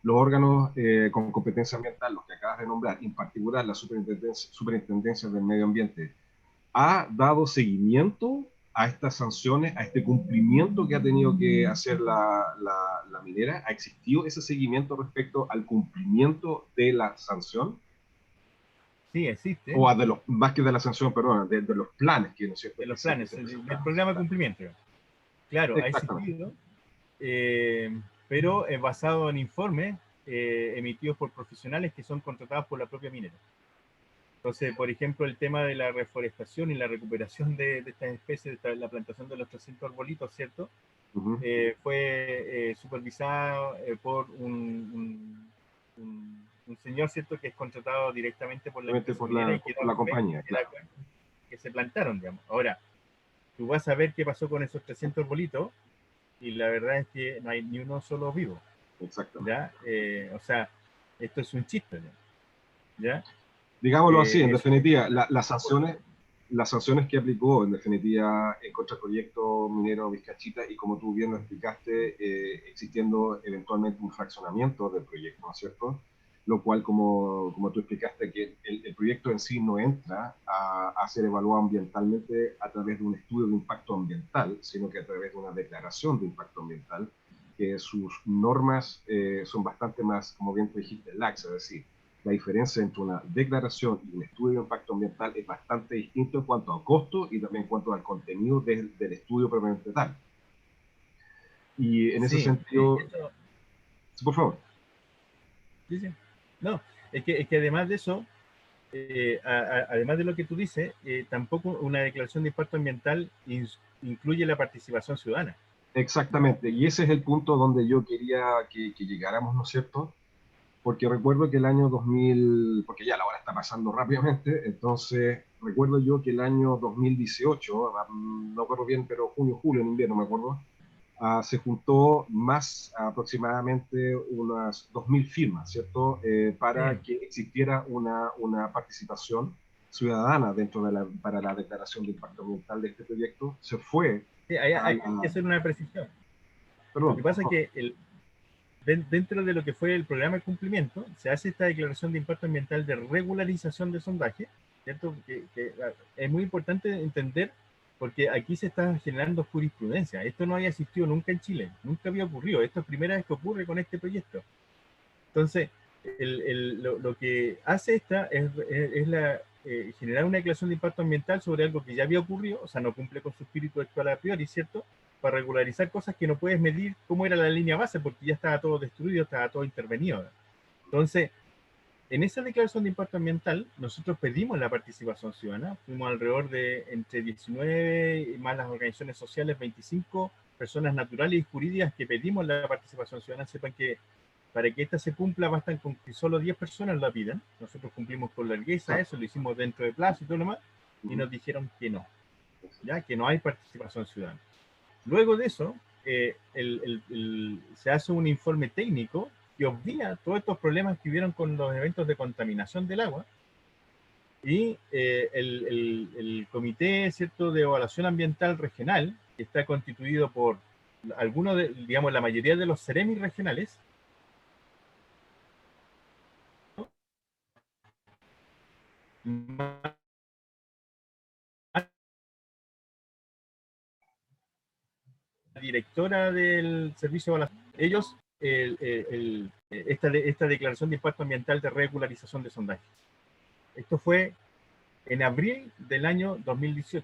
Speaker 3: los órganos con competencia ambiental, los que acabas de nombrar, en particular la Superintendencia del Medio Ambiente, ¿ha dado seguimiento a estas sanciones, a este cumplimiento que ha tenido que hacer la minera? ¿Ha existido ese seguimiento respecto al cumplimiento de la sanción?
Speaker 4: Sí, existe.
Speaker 3: O de los, más que de la sanción, perdón, de los planes que, ¿no es cierto?,
Speaker 4: De los planes, del programa de cumplimiento. Claro, ha existido, pero es basado en informes emitidos por profesionales que son contratados por la propia minera. Entonces, por ejemplo, el tema de la reforestación y la recuperación de estas especies, de la plantación de los 300 arbolitos, ¿cierto? Fue supervisado por un señor, ¿cierto?, que es contratado directamente por la empresa minera y que
Speaker 3: por la compañía, claro,
Speaker 4: que se plantaron, digamos. Ahora, tú vas a ver qué pasó con esos 300 arbolitos y la verdad es que no hay ni uno solo vivo.
Speaker 3: Exactamente.
Speaker 4: ¿Ya? O sea, esto es un chiste, ¿ya?
Speaker 3: Digámoslo así, en definitiva, las sanciones que aplicó, en definitiva, contra el proyecto minero Vizcachita, y como tú bien lo explicaste, existiendo eventualmente un fraccionamiento del proyecto, ¿no es cierto? Lo cual, como tú explicaste, que el proyecto en sí no entra a ser evaluado ambientalmente a través de un estudio de impacto ambiental, sino que a través de una declaración de impacto ambiental, que sus normas son bastante más, como bien tú dijiste, laxas, es decir, la diferencia entre una declaración y un estudio de impacto ambiental es bastante distinto en cuanto a costo y también en cuanto al contenido del estudio propiamente tal. Y en ese sentido... Sí, por favor.
Speaker 4: Sí, sí. No, es que además de eso, además de lo que tú dices, tampoco una declaración de impacto ambiental incluye la participación ciudadana.
Speaker 3: Exactamente, y ese es el punto donde yo quería que llegáramos, ¿no es cierto? Porque recuerdo que el año 2000, porque ya la hora está pasando rápidamente, entonces recuerdo yo que el año 2018, no recuerdo bien, pero junio, julio, en invierno me acuerdo, se juntó más aproximadamente unas 2.000 firmas, ¿cierto? Para que existiera una participación ciudadana dentro para la declaración de impacto ambiental de este proyecto. Se fue.
Speaker 4: Sí, hay que hacer una precisión.
Speaker 3: Perdón.
Speaker 4: Lo que pasa es que dentro de lo que fue el programa de cumplimiento, se hace esta declaración de impacto ambiental de regularización de sondaje, ¿cierto? Que es muy importante entender, porque aquí se está generando jurisprudencia. Esto no había existido nunca en Chile, nunca había ocurrido. Esto es la primera vez que ocurre con este proyecto. Entonces, lo que hace esta es generar una declaración de impacto ambiental sobre algo que ya había ocurrido, o sea, no cumple con su espíritu actual a priori, ¿cierto? Para regularizar cosas que no puedes medir cómo era la línea base, porque ya estaba todo destruido, estaba todo intervenido. Entonces, en esa declaración de impacto ambiental, nosotros pedimos la participación ciudadana, fuimos alrededor de entre 19, más las organizaciones sociales, 25 personas naturales y jurídicas que pedimos la participación ciudadana. Sepan que para que esta se cumpla bastan con que solo 10 personas la pidan. Nosotros cumplimos con largueza eso, lo hicimos dentro de plazo y todo lo demás, y nos dijeron que no, ya que no hay participación ciudadana. Luego de eso, se hace un informe técnico que obvia todos estos problemas que hubieron con los eventos de contaminación del agua, y el comité, ¿cierto?, de evaluación ambiental regional, que está constituido por algunos de, digamos, la mayoría de los CEREMI regionales, la directora del servicio de evaluación, ellos, esta declaración de impacto ambiental de regularización de sondaje. Esto fue en abril del año 2018.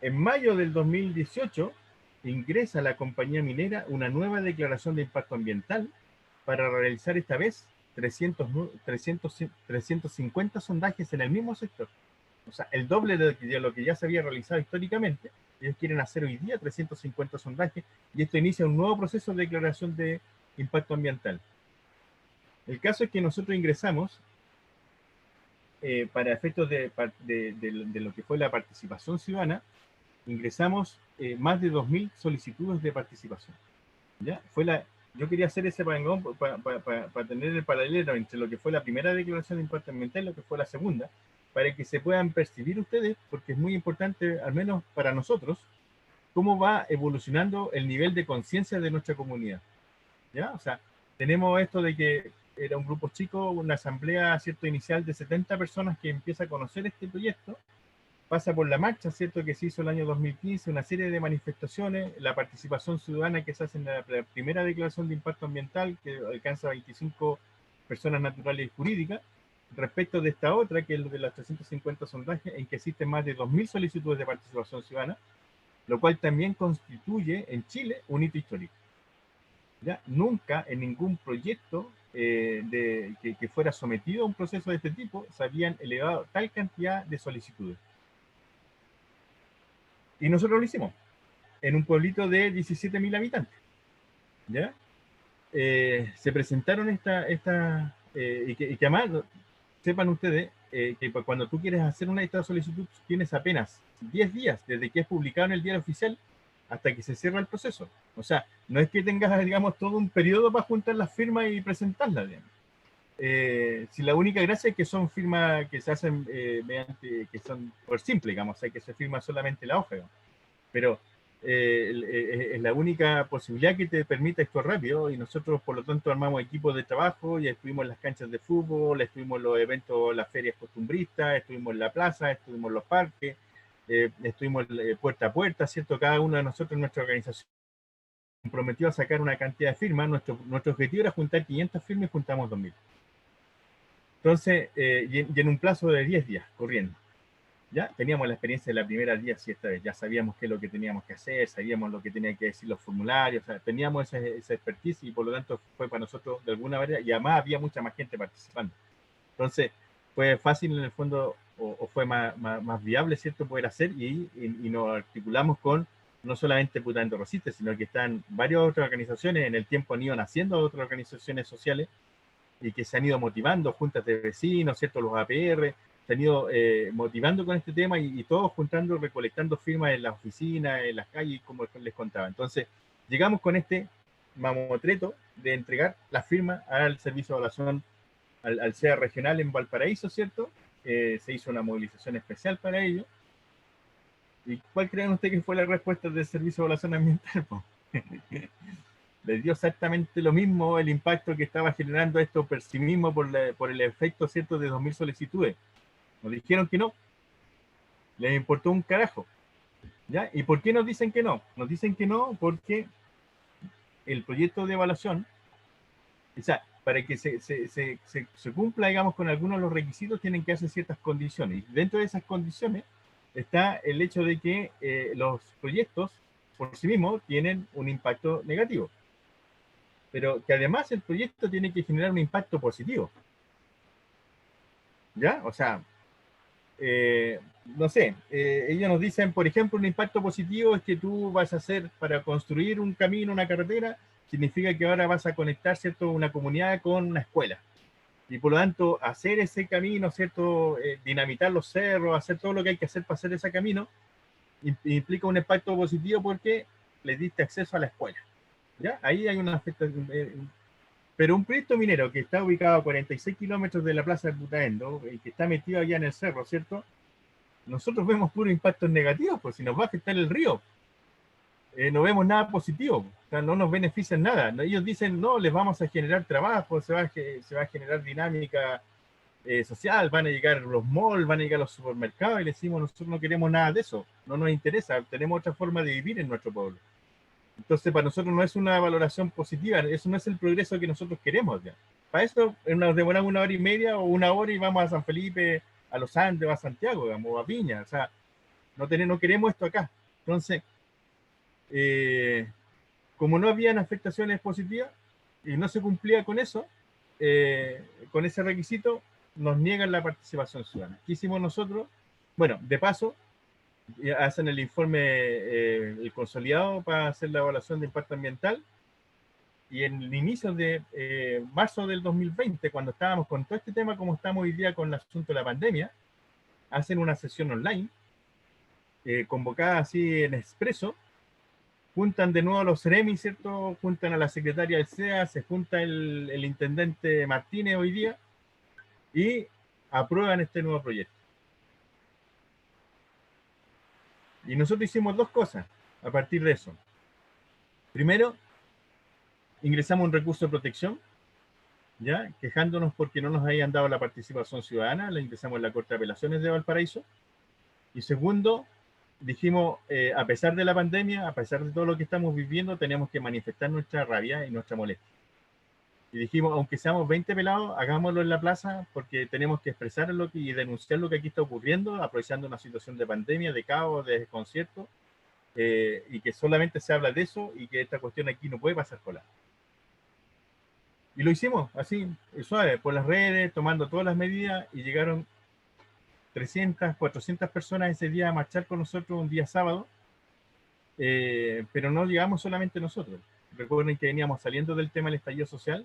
Speaker 4: En mayo del 2018 ingresa a la compañía minera una nueva declaración de impacto ambiental para realizar esta vez 350 sondajes en el mismo sector. O sea, el doble de lo que ya se había realizado históricamente. Ellos quieren hacer hoy día 350 sondajes, y esto inicia un nuevo proceso de declaración de impacto ambiental. El caso es que nosotros ingresamos, para efectos de lo que fue la participación ciudadana, ingresamos más de 2.000 solicitudes de participación. ¿Ya? Yo quería hacer ese parangón para tener el paralelo entre lo que fue la primera declaración de impacto ambiental y lo que fue la segunda, para que se puedan percibir ustedes, porque es muy importante, al menos para nosotros, cómo va evolucionando el nivel de conciencia de nuestra comunidad. ¿Ya? O sea, tenemos esto de que era un grupo chico, una asamblea, ¿cierto?, inicial de 70 personas que empieza a conocer este proyecto, pasa por la marcha, ¿cierto?, que se hizo el año 2015, una serie de manifestaciones, la participación ciudadana que se hace en la primera declaración de impacto ambiental, que alcanza 25 personas naturales y jurídicas, respecto de esta otra, que es de las 350 sondajes, en que existen más de 2.000 solicitudes de participación ciudadana, lo cual también constituye en Chile un hito histórico. ¿Ya? Nunca en ningún proyecto que fuera sometido a un proceso de este tipo se habían elevado tal cantidad de solicitudes. Y nosotros lo hicimos en un pueblito de 17.000 habitantes. ¿Ya? Se presentaron y que además, sepan ustedes, que cuando tú quieres hacer una de estas solicitudes, tienes apenas 10 días desde que es publicado en el diario oficial hasta que se cierra el proceso. O sea, no es que tengas, digamos, todo un periodo para juntar las firmas y presentarlas. Si la única gracia es que son firmas que se hacen que son por simple, digamos, o sea, que se firma solamente la hoja, digamos. Pero es la única posibilidad que te permite actuar rápido, y nosotros por lo tanto armamos equipos de trabajo, y estuvimos en las canchas de fútbol, estuvimos en los eventos, las ferias costumbristas, estuvimos en la plaza, estuvimos en los parques, estuvimos puerta a puerta, ¿cierto? Cada uno de nosotros en nuestra organización comprometió a sacar una cantidad de firmas. Nuestro objetivo era juntar 500 firmas y juntamos 2.000. Entonces, y en un plazo de 10 días, corriendo. Ya teníamos la experiencia de la primera día, sí, esta vez ya sabíamos qué es lo que teníamos que hacer, sabíamos lo que tenían que decir los formularios, o sea, teníamos esa expertise, y por lo tanto fue para nosotros de alguna manera, y además había mucha más gente participando. Entonces, fue fácil en el fondo, o fue más viable, ¿cierto?, poder hacer, y nos articulamos con no solamente Putaendo Resiste, sino que están varias otras organizaciones. En el tiempo han ido naciendo otras organizaciones sociales, y que se han ido motivando, juntas de vecinos, ¿cierto?, los APR, se han ido motivando con este tema, y todos juntando, recolectando firmas en las oficinas, en las calles, como les contaba. Entonces, llegamos con este mamotreto de entregar las firmas al servicio de evaluación, al CEA regional en Valparaíso, ¿cierto? Se hizo una movilización especial para ello, ¿Y cuál creen ustedes que fue la respuesta del Servicio de Evaluación Ambiental? Les dio exactamente lo mismo el impacto que estaba generando esto por sí mismo, por el efecto, ¿cierto?, de 2.000 solicitudes. Nos dijeron que no, les importó un carajo. ¿Ya? ¿Y por qué nos dicen que no? Nos dicen que no porque el proyecto de evaluación, o sea, para que se cumpla, digamos, con algunos de los requisitos, tienen que hacer ciertas condiciones. Y dentro de esas condiciones está el hecho de que los proyectos por sí mismos tienen un impacto negativo, pero que además el proyecto tiene que generar un impacto positivo. ¿Ya? O sea, no sé, ellos nos dicen, por ejemplo, un impacto positivo es que tú vas a hacer, para construir un camino, una carretera, significa que ahora vas a conectar, ¿cierto?, una comunidad con una escuela. Y por lo tanto, hacer ese camino, ¿cierto?, dinamitar los cerros, hacer todo lo que hay que hacer para hacer ese camino, implica un impacto positivo porque les diste acceso a la escuela. ¿Ya? Ahí hay una afectación. Pero un proyecto minero que está ubicado a 46 kilómetros de la plaza de Putaendo, y que está metido allá en el cerro, ¿cierto? Nosotros vemos puros impactos negativos, pues si nos va a afectar el río, no vemos nada positivo, o sea, no nos benefician nada. Ellos dicen, no, les vamos a generar trabajo, se va a generar dinámica social, van a llegar los malls, van a llegar los supermercados, y le decimos, nosotros no queremos nada de eso, no nos interesa, tenemos otra forma de vivir en nuestro pueblo. Entonces, para nosotros no es una valoración positiva, eso no es el progreso que nosotros queremos. ¿Ya? Para esto nos demoramos 1 hora y media o 1 hora y vamos a San Felipe, a Los Andes, o a Santiago, digamos, o a Viña. O sea, no queremos esto acá. Entonces, como no habían afectaciones positivas y no se cumplía con eso, con ese requisito, nos niegan la participación ciudadana. ¿Qué hicimos nosotros? Bueno, de paso, hacen el informe, el consolidado para hacer la evaluación de impacto ambiental, y en el inicio de marzo del 2020, cuando estábamos con todo este tema como estamos hoy día con el asunto de la pandemia, hacen una sesión online, convocada así en expreso, juntan de nuevo a los CEREMI, ¿cierto? Juntan a la secretaria del CEA, se junta el intendente Martínez hoy día, y aprueban este nuevo proyecto. Y nosotros hicimos 2 cosas a partir de eso. Primero, ingresamos un recurso de protección, ¿ya? Quejándonos porque no nos hayan dado la participación ciudadana, la ingresamos en la Corte de Apelaciones de Valparaíso. Y segundo, dijimos, a pesar de la pandemia, a pesar de todo lo que estamos viviendo, tenemos que manifestar nuestra rabia y nuestra molestia. Y dijimos, aunque seamos 20 pelados, hagámoslo en la plaza, porque tenemos que expresar y denunciar lo que aquí está ocurriendo, aprovechando una situación de pandemia, de caos, de desconcierto, y que solamente se habla de eso, y que esta cuestión aquí no puede pasar por la. Y lo hicimos así, suave, por las redes, tomando todas las medidas, y llegaron 300, 400 personas ese día a marchar con nosotros un día sábado, pero no llegamos solamente nosotros. Recuerden que veníamos saliendo del tema del estallido social,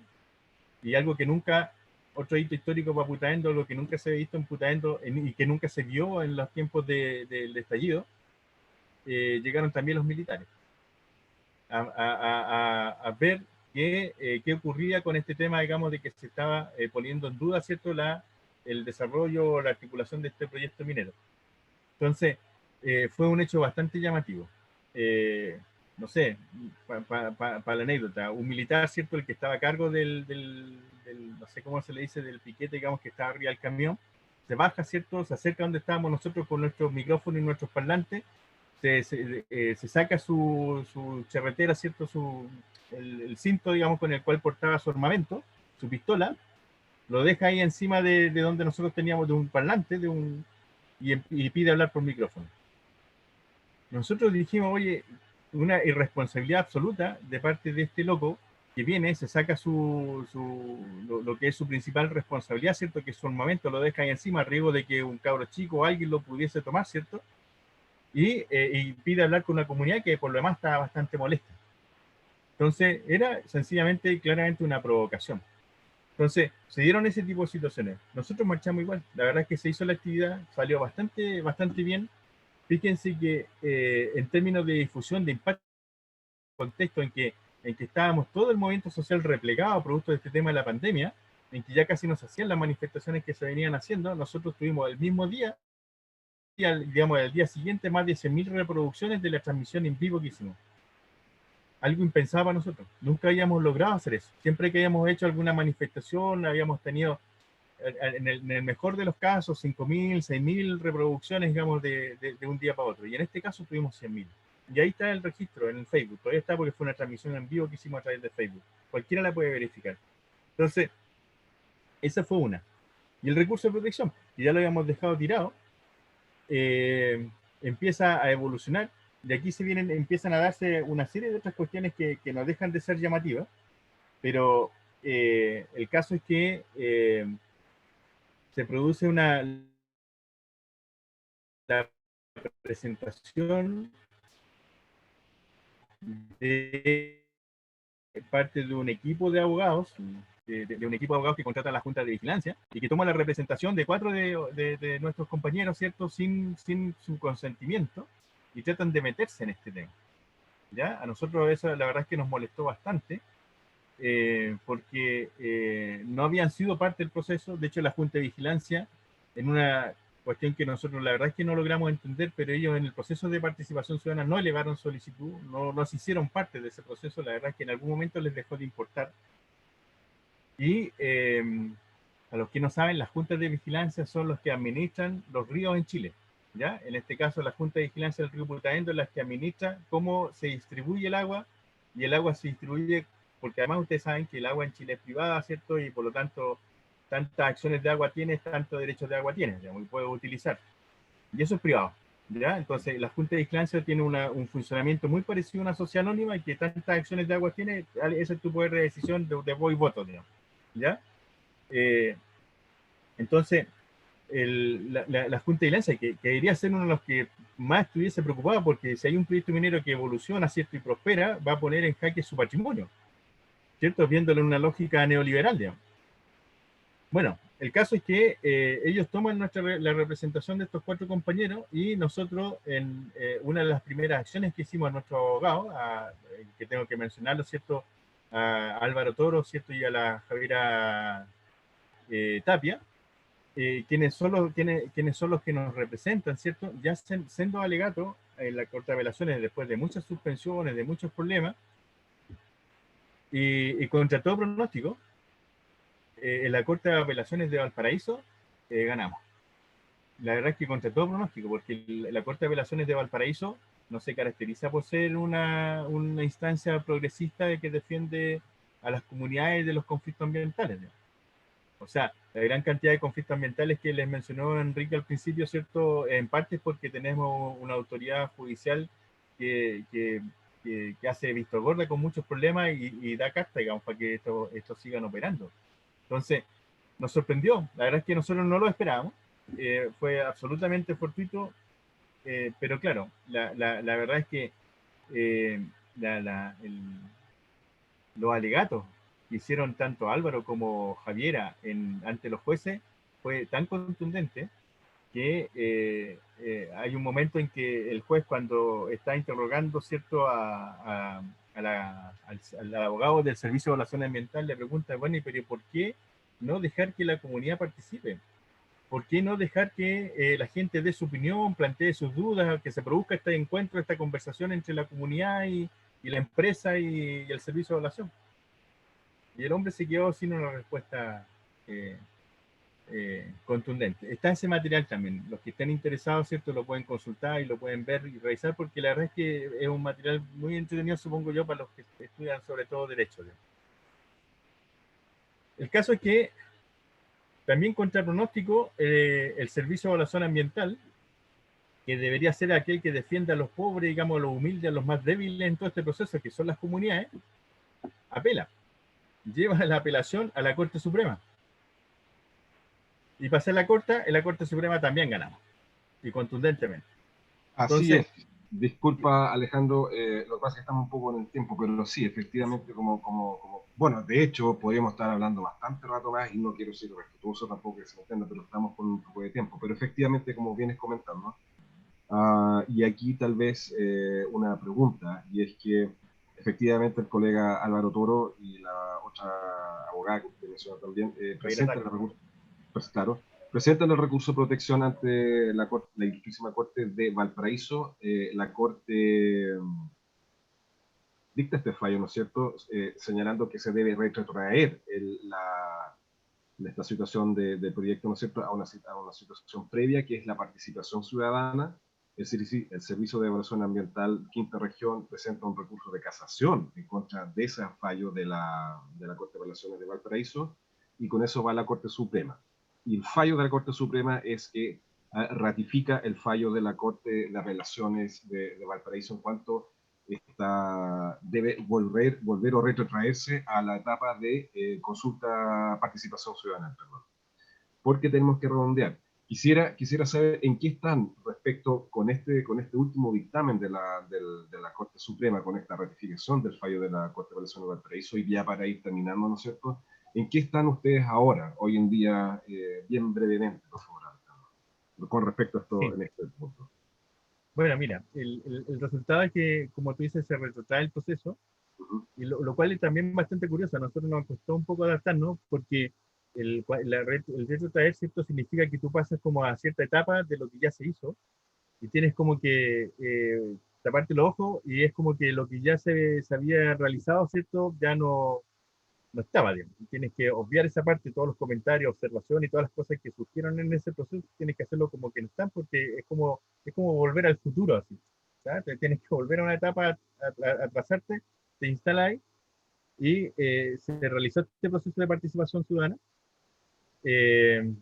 Speaker 4: y algo que nunca, otro hito histórico para Putaendo, lo que nunca se ha visto en Putaendo y que nunca se vio en los tiempos del estallido, llegaron también los militares a ver qué ocurría con este tema, digamos, de que se estaba poniendo en duda, ¿cierto?, el desarrollo o la articulación de este proyecto minero. Entonces, fue un hecho bastante llamativo. No sé, para la anécdota, un militar, ¿cierto?, el que estaba a cargo del, no sé cómo se le dice, del piquete, digamos, que estaba arriba del camión, se baja, ¿cierto?, se acerca donde estábamos nosotros con nuestros micrófonos y nuestros parlantes, se saca su charretera, ¿cierto?, el cinto, digamos, con el cual portaba su armamento, su pistola, lo deja ahí encima de donde nosotros teníamos, de un parlante, y pide hablar por micrófono. Nosotros dijimos, oye, una irresponsabilidad absoluta de parte de este loco que viene, se saca lo que es su principal responsabilidad, ¿cierto?, que es su armamento, lo deja ahí encima, a riesgo de que un cabro chico o alguien lo pudiese tomar, ¿cierto?, y pide hablar con una comunidad que por lo demás estaba bastante molesta. Entonces, era sencillamente y claramente una provocación. Entonces, se dieron ese tipo de situaciones. Nosotros marchamos igual. La verdad es que se hizo la actividad, salió bastante bien. Fíjense que en términos de difusión, de impacto, contexto en que estábamos todo el movimiento social replegado producto de este tema de la pandemia, en que ya casi no se hacían las manifestaciones que se venían haciendo, nosotros tuvimos el mismo día digamos, al día siguiente más de 100.000 reproducciones de la transmisión en vivo que hicimos. Algo impensado para nosotros. Nunca habíamos logrado hacer eso. Siempre que habíamos hecho alguna manifestación, habíamos tenido, en el mejor de los casos, 5.000, 6.000 reproducciones, digamos, de un día para otro. Y en este caso tuvimos 100.000. Y ahí está el registro en el Facebook. Todavía está porque fue una transmisión en vivo que hicimos a través de Facebook. Cualquiera la puede verificar. Entonces, esa fue una. Y el recurso de protección, que ya lo habíamos dejado tirado, empieza a evolucionar. De aquí empiezan a darse una serie de otras cuestiones que no dejan de ser llamativas, pero el caso es que se produce la presentación de parte de un equipo de abogados, de un equipo de abogados que contrata a la Junta de Vigilancia y que toma la representación de 4 de nuestros compañeros, ¿cierto? Sin su consentimiento, y tratan de meterse en este tema. ¿Ya? A nosotros eso la verdad es que nos molestó bastante, porque no habían sido parte del proceso. De hecho, la Junta de Vigilancia, en una cuestión que nosotros la verdad es que no logramos entender, pero ellos en el proceso de participación ciudadana no elevaron solicitud, no se hicieron parte de ese proceso. La verdad es que en algún momento les dejó de importar. Y a los que no saben, las juntas de vigilancia son los que administran los ríos en Chile. ¿Ya? En este caso, la Junta de Vigilancia del río Putaendo es la que administra cómo se distribuye el agua, y el agua se distribuye, porque además ustedes saben que el agua en Chile es privada, ¿cierto? Y por lo tanto, tantas acciones de agua tienes, tantos derechos de agua tienes, digamos, y puedes utilizar. Y eso es privado, ¿ya? Entonces, la Junta de Vigilancia tiene un funcionamiento muy parecido a una sociedad anónima, y que tantas acciones de agua tiene, ese es tu poder de decisión de voz y voto, digamos, ¿ya? Entonces, la Junta de Vigilancia, que debería ser uno de los que más estuviese preocupado, porque si hay un proyecto minero que evoluciona, ¿cierto? Y prospera, va a poner en jaque su patrimonio, ¿cierto? Viéndolo en una lógica neoliberal, digamos. Bueno, el caso es que ellos toman la representación de estos 4 compañeros, y nosotros, en una de las primeras acciones que hicimos a nuestro abogado, que tengo que mencionarlo, ¿cierto? A Álvaro Toro, ¿cierto? Y a la Javiera Tapia, quienes son los que nos representan, ¿cierto? Ya siendo alegato en la Corte de Apelaciones, después de muchas suspensiones, de muchos problemas, y contra todo pronóstico, en la Corte de Apelaciones de Valparaíso ganamos. La verdad es que contra todo pronóstico, porque la Corte de Apelaciones de Valparaíso no se caracteriza por ser una instancia progresista que defiende a las comunidades de los conflictos ambientales, ¿no? O sea, la gran cantidad de conflictos ambientales que les mencionó Enrique al principio, ¿cierto? En parte es porque tenemos una autoridad judicial que hace vista gorda con muchos problemas, y da carta, digamos, para que esto sigan operando. Entonces, nos sorprendió. La verdad es que nosotros no lo esperábamos. Fue absolutamente fortuito, pero claro, la verdad es que los alegatos que hicieron tanto Álvaro como Javiera ante los jueces fue tan contundente que hay un momento en que el juez, cuando está interrogando, ¿cierto?, al abogado del Servicio de Evaluación Ambiental, le pregunta, bueno, pero ¿por qué no dejar que la comunidad participe? ¿Por qué no dejar que la gente dé su opinión, plantee sus dudas, que se produzca este encuentro, esta conversación entre la comunidad y la empresa y el Servicio de Evaluación? Y el hombre se quedó sin una respuesta contundente. Está ese material también. Los que estén interesados, ¿cierto?, lo pueden consultar y lo pueden ver y revisar, porque la verdad es que es un material muy entretenido, supongo yo, para los que estudian sobre todo Derecho. El caso es que también, contra pronóstico, el Servicio de Evaluación Ambiental, que debería ser aquel que defienda a los pobres, digamos, a los humildes, a los más débiles en todo este proceso, que son las comunidades, apela. Lleva la apelación a la Corte Suprema. Y para hacer la Corte, en la Corte Suprema también ganamos. Y contundentemente.
Speaker 3: Así
Speaker 4: Entonces,
Speaker 3: es. Disculpa, Alejandro, lo que pasa es que estamos un poco en el tiempo, pero sí, efectivamente, bueno, de hecho, podríamos estar hablando bastante rato más, y no quiero ser respetuoso tampoco, que se me entienda, pero estamos con un poco de tiempo. Pero efectivamente, como vienes comentando, y aquí tal vez una pregunta, y es que efectivamente el colega Álvaro Toro y la otra abogada que usted mencionó también, presentan el recurso, pues claro, Presentan el recurso de protección ante la Ilustrísima Corte de Valparaíso. La Corte dicta este fallo, ¿no es cierto?, señalando que se debe retrotraer esta situación del proyecto, ¿no es cierto?, a una situación previa, que es la participación ciudadana. El Servicio de Evaluación Ambiental Quinta Región presenta un recurso de casación en contra de ese fallo de la Corte de Apelaciones de Valparaíso, y con eso va a la Corte Suprema. Y el fallo de la Corte Suprema es que ratifica el fallo de la Corte de Apelaciones de Valparaíso en cuanto debe volver o retrotraerse a la etapa de participación ciudadana, perdón. Porque tenemos que redondear. Quisiera saber en qué están respecto con este último dictamen de la Corte Suprema, con esta ratificación del fallo de la Corte de Apelaciones de Valparaíso, y ya para ir terminando, ¿no es cierto?, ¿en qué están ustedes ahora, hoy en día, bien brevemente, por favor, con respecto a esto,
Speaker 4: Sí.
Speaker 3: en este punto?
Speaker 4: Bueno, mira, el resultado es que, como tú dices, se retrotrae el proceso, y lo cual es también bastante curioso. A nosotros nos costó un poco adaptarnos, porque el retrotraer, ¿cierto?, significa que tú pasas como a cierta etapa de lo que ya se hizo, y tienes como que taparte los ojos, y es como que lo que ya se había realizado, ¿cierto?, ya no estaba, digamos. Tienes que obviar esa parte, todos los comentarios, observaciones y todas las cosas que surgieron en ese proceso, tienes que hacerlo como que no están, porque es como volver al futuro, así. ¿Sabes? Te tienes que volver a una etapa, atrasarte, te instalas ahí, y se realizó este proceso de participación ciudadana. En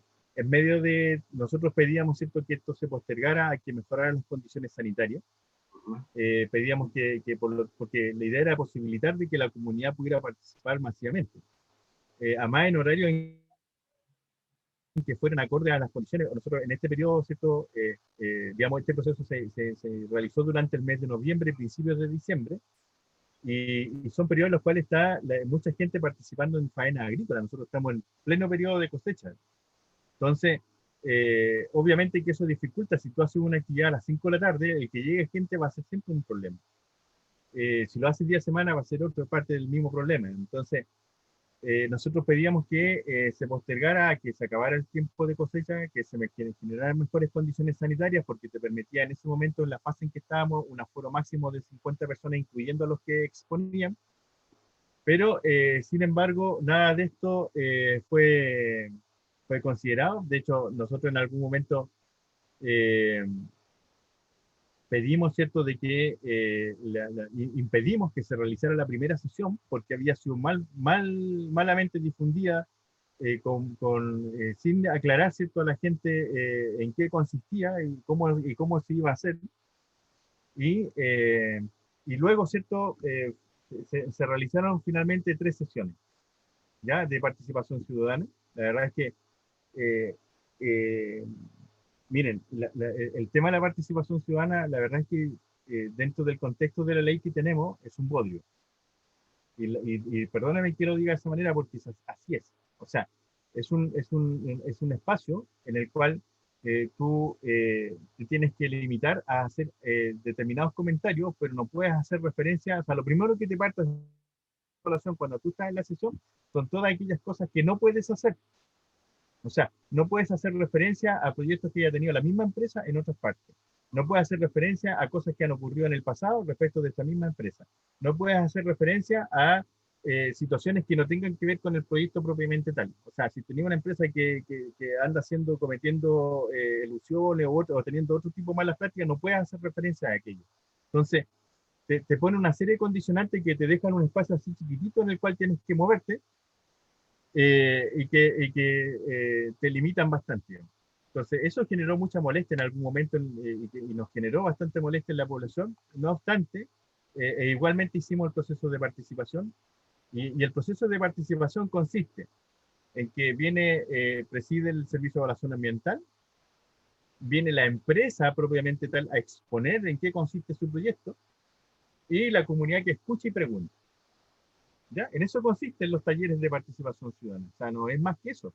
Speaker 4: medio de, nosotros pedíamos, ¿cierto?, que esto se postergara a que mejoraran las condiciones sanitarias. Pedíamos porque la idea era posibilitar de que la comunidad pudiera participar masivamente. Además, en horario en que fueran acordes a las condiciones. Nosotros en este periodo, ¿cierto?, digamos, este proceso se realizó durante el mes de noviembre, principios de diciembre, y son periodos en los cuales está mucha gente participando en faena agrícola. Nosotros estamos en pleno periodo de cosecha. Entonces, obviamente que eso dificulta. Si tú haces una actividad a las 5 de la tarde, el que llegue gente va a ser siempre un problema. Si lo haces día de semana, va a ser otra parte del mismo problema. Entonces, nosotros pedíamos que se postergara, que se acabara el tiempo de cosecha, que se generaran mejores condiciones sanitarias, porque te permitía en ese momento, en la fase en que estábamos, un aforo máximo de 50 personas, incluyendo a los que exponían. Pero, sin embargo, nada de esto fue considerado. De hecho, nosotros en algún momento pedimos, ¿cierto?, de que impedimos que se realizara la primera sesión, porque había sido malamente difundida, sin aclarar, ¿cierto?, a la gente en qué consistía y cómo se iba a hacer. Y luego, ¿cierto?, se realizaron finalmente 3 sesiones, ¿ya?, de participación ciudadana. La verdad es que miren, el tema de la participación ciudadana, la verdad es que dentro del contexto de la ley que tenemos, es un bodrio. Y perdóname que lo diga de esa manera, porque así es. O sea, es un espacio en el cual tú te tienes que limitar a hacer determinados comentarios, pero no puedes hacer referencia. O sea, lo primero que te parte de relación cuando tú estás en la sesión son todas aquellas cosas que no puedes hacer. O sea, no puedes hacer referencia a proyectos que haya tenido la misma empresa en otras partes. No puedes hacer referencia a cosas que han ocurrido en el pasado respecto de esta misma empresa. No puedes hacer referencia a situaciones que no tengan que ver con el proyecto propiamente tal. O sea, si tenía una empresa que anda cometiendo ilusiones o teniendo otro tipo de malas prácticas, no puedes hacer referencia a aquello. Entonces, te pone una serie de condicionantes que te dejan un espacio así chiquitito en el cual tienes que moverte, y que te limitan bastante. Entonces, eso generó mucha molestia en algún momento, y nos generó bastante molestia en la población. No obstante, igualmente hicimos el proceso de participación, y el proceso de participación consiste en que preside el Servicio de Evaluación Ambiental, viene la empresa propiamente tal a exponer en qué consiste su proyecto, y la comunidad que escucha y pregunta. ¿Ya? En eso consisten los talleres de participación ciudadana. O sea, no es más que eso. O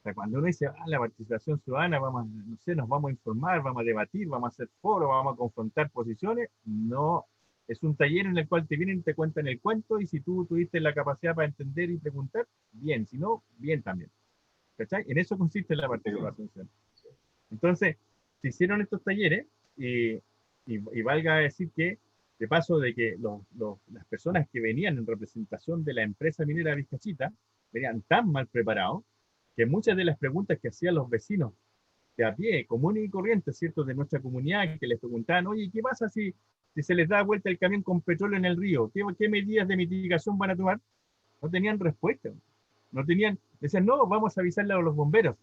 Speaker 4: sea, cuando uno dice, la participación ciudadana, no sé, nos vamos a informar, vamos a debatir, vamos a hacer foros, vamos a confrontar posiciones, no. Es un taller en el cual te vienen y te cuentan el cuento, y si tú tuviste la capacidad para entender y preguntar, bien. Si no, bien también. ¿Cachai? En eso consiste la participación ciudadana. Entonces, se hicieron estos talleres y valga decir que, de paso de que las personas que venían en representación de la empresa minera Vizcachita venían tan mal preparados que muchas de las preguntas que hacían los vecinos de a pie, comunes y corrientes, ¿cierto?, de nuestra comunidad, que les preguntaban, oye, ¿qué pasa si se les da vuelta el camión con petróleo en el río? ¿Qué medidas de mitigación van a tomar? No tenían respuesta. No tenían, decían, no, vamos a avisarle a los bomberos.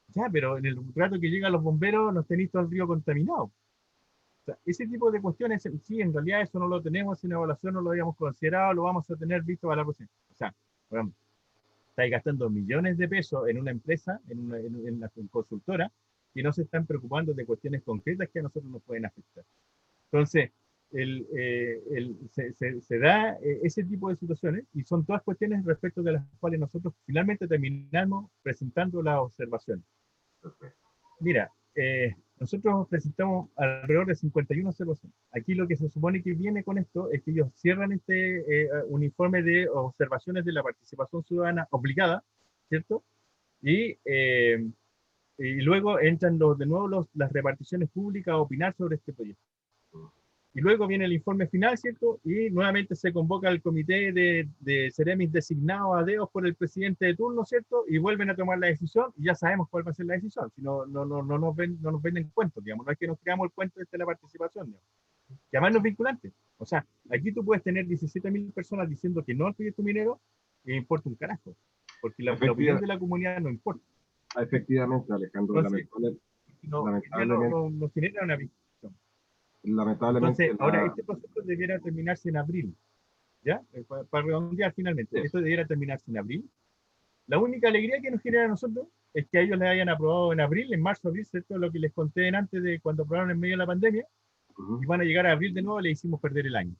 Speaker 4: Ya, pero en el rato que llegan los bomberos nos tenéis todo el río contaminado. O sea, ese tipo de cuestiones, sí, en realidad eso no lo tenemos en evaluación, no lo habíamos considerado, lo vamos a tener visto para la próxima. O sea, bueno, estáis gastando millones de pesos en una empresa, en una consultora, y no se están preocupando de cuestiones concretas que a nosotros nos pueden afectar. Entonces, se da ese tipo de situaciones y son todas cuestiones respecto de las cuales nosotros finalmente terminamos presentando las observaciones. Mira, nosotros presentamos alrededor de 51 observaciones. Aquí lo que se supone que viene con esto es que ellos cierran un informe de observaciones de la participación ciudadana obligada, ¿cierto? Y luego entran de nuevo las reparticiones públicas a opinar sobre este proyecto. Y luego viene el informe final, ¿cierto? Y nuevamente se convoca al comité de Ceremis designado a dedos por el presidente de turno, ¿cierto? Y vuelven a tomar la decisión y ya sabemos cuál va a ser la decisión. Si no nos venden cuentos, digamos. No es que nos creamos el cuento de la participación, digamos. Que además no es vinculante. O sea, aquí tú puedes tener 17.000 personas diciendo que no al proyecto minero y importa un carajo. Porque la opinión de la comunidad no importa.
Speaker 3: Efectivamente, Alejandro.
Speaker 4: Entonces,
Speaker 3: lamentablemente,
Speaker 4: no genera una visión.
Speaker 3: Lamentablemente.
Speaker 4: Entonces, ahora este proceso debiera terminarse en abril, ¿ya? Para redondear finalmente, esto debiera terminarse en abril. La única alegría que nos genera a nosotros es que a ellos les hayan aprobado en abril, en marzo, abril, ¿cierto? Lo que les conté antes de cuando aprobaron en medio de la pandemia, y van a llegar a abril de nuevo, le hicimos perder el año.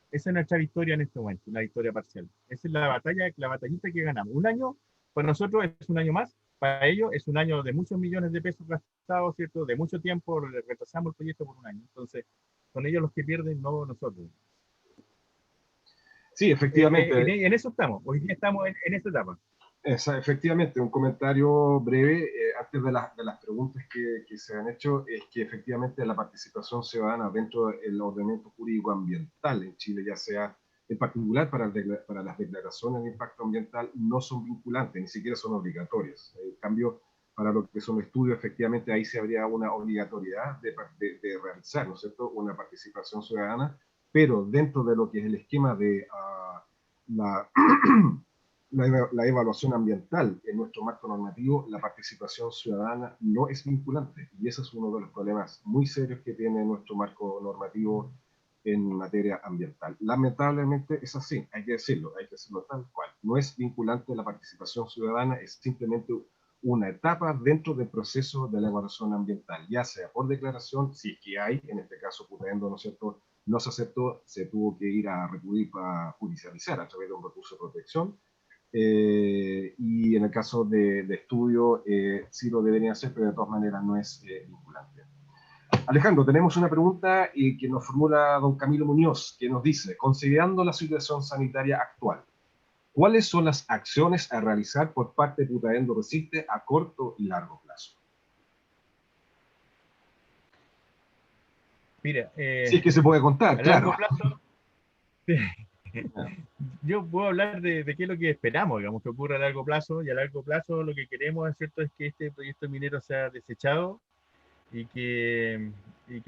Speaker 4: Esa es nuestra victoria en este momento, una victoria parcial. Esa es la batallita que ganamos. Un año, para nosotros es un año más, para ellos es un año de muchos millones de pesos gastados, ¿cierto? De mucho tiempo, retrasamos el proyecto por un año. Entonces, son ellos los que pierden, no nosotros.
Speaker 3: Sí, efectivamente.
Speaker 4: En eso estamos, hoy día estamos en esta etapa.
Speaker 3: Efectivamente, un comentario breve antes de las preguntas que se han hecho, es que efectivamente la participación ciudadana dentro del ordenamiento jurídico ambiental en Chile, ya sea en particular para las declaraciones de impacto ambiental, no son vinculantes, ni siquiera son obligatorias. En cambio, para lo que son estudios, efectivamente ahí se habría una obligatoriedad de realizar, ¿no es cierto?, una participación ciudadana, pero dentro de lo que es el esquema de la evaluación ambiental en nuestro marco normativo, la participación ciudadana no es vinculante, y ese es uno de los problemas muy serios que tiene nuestro marco normativo en materia ambiental. Lamentablemente es así, hay que decirlo tal cual. No es vinculante la participación ciudadana, es simplemente una etapa dentro del proceso de la evaluación ambiental, ya sea por declaración, si es que hay, en este caso Putaendo, ¿no es cierto?, no se aceptó, se tuvo que ir a recurrir para judicializar a través de un recurso de protección, y en el caso de estudio sí lo deberían hacer, pero de todas maneras no es vinculante. Alejandro, tenemos una pregunta que nos formula don Camilo Muñoz, que nos dice, considerando la situación sanitaria actual, ¿cuáles son las acciones a realizar por parte de Putaendo Resiste a corto y largo plazo?
Speaker 4: Mira,
Speaker 3: si es que se puede contar, claro.
Speaker 4: Plazo, yo puedo hablar de qué es lo que esperamos, digamos, que ocurra a largo plazo, y a largo plazo lo que queremos, ¿cierto?, es que este proyecto minero sea desechado y que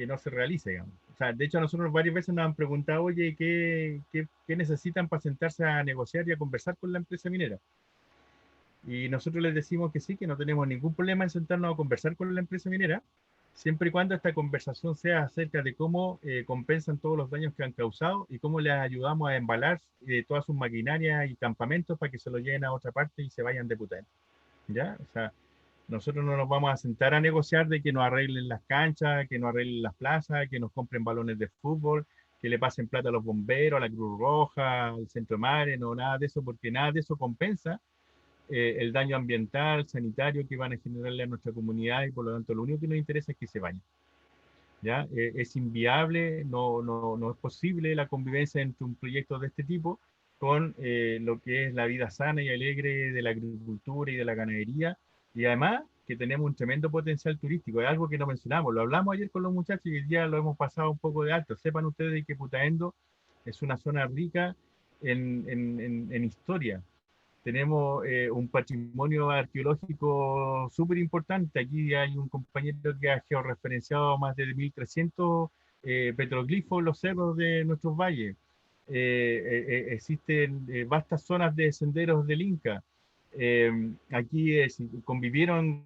Speaker 4: no se realice, digamos. O sea, de hecho, a nosotros varias veces nos han preguntado, oye, ¿qué necesitan para sentarse a negociar y a conversar con la empresa minera? Y nosotros les decimos que sí, que no tenemos ningún problema en sentarnos a conversar con la empresa minera, siempre y cuando esta conversación sea acerca de cómo compensan todos los daños que han causado y cómo les ayudamos a embalar todas sus maquinarias y campamentos para que se lo lleven a otra parte y se vayan de Putaendo. ¿Ya? O sea, nosotros no nos vamos a sentar a negociar de que nos arreglen las canchas, que nos arreglen las plazas, que nos compren balones de fútbol, que le pasen plata a los bomberos, a la Cruz Roja, al Centro de Mares, no, nada de eso, porque nada de eso compensa el daño ambiental, sanitario que van a generarle a nuestra comunidad, y por lo tanto lo único que nos interesa es que se vayan. ¿Ya? Es inviable, no es posible la convivencia entre un proyecto de este tipo con lo que es la vida sana y alegre de la agricultura y de la ganadería, y además que tenemos un tremendo potencial turístico, es algo que no mencionamos, lo hablamos ayer con los muchachos y hoy día lo hemos pasado un poco de alto. Sepan ustedes que Putaendo es una zona rica en historia. Tenemos un patrimonio arqueológico súper importante. Aquí hay un compañero que ha georreferenciado más de 1300 petroglifos en los cerros de nuestros valles. Existen vastas zonas de senderos del Inca. Aquí convivieron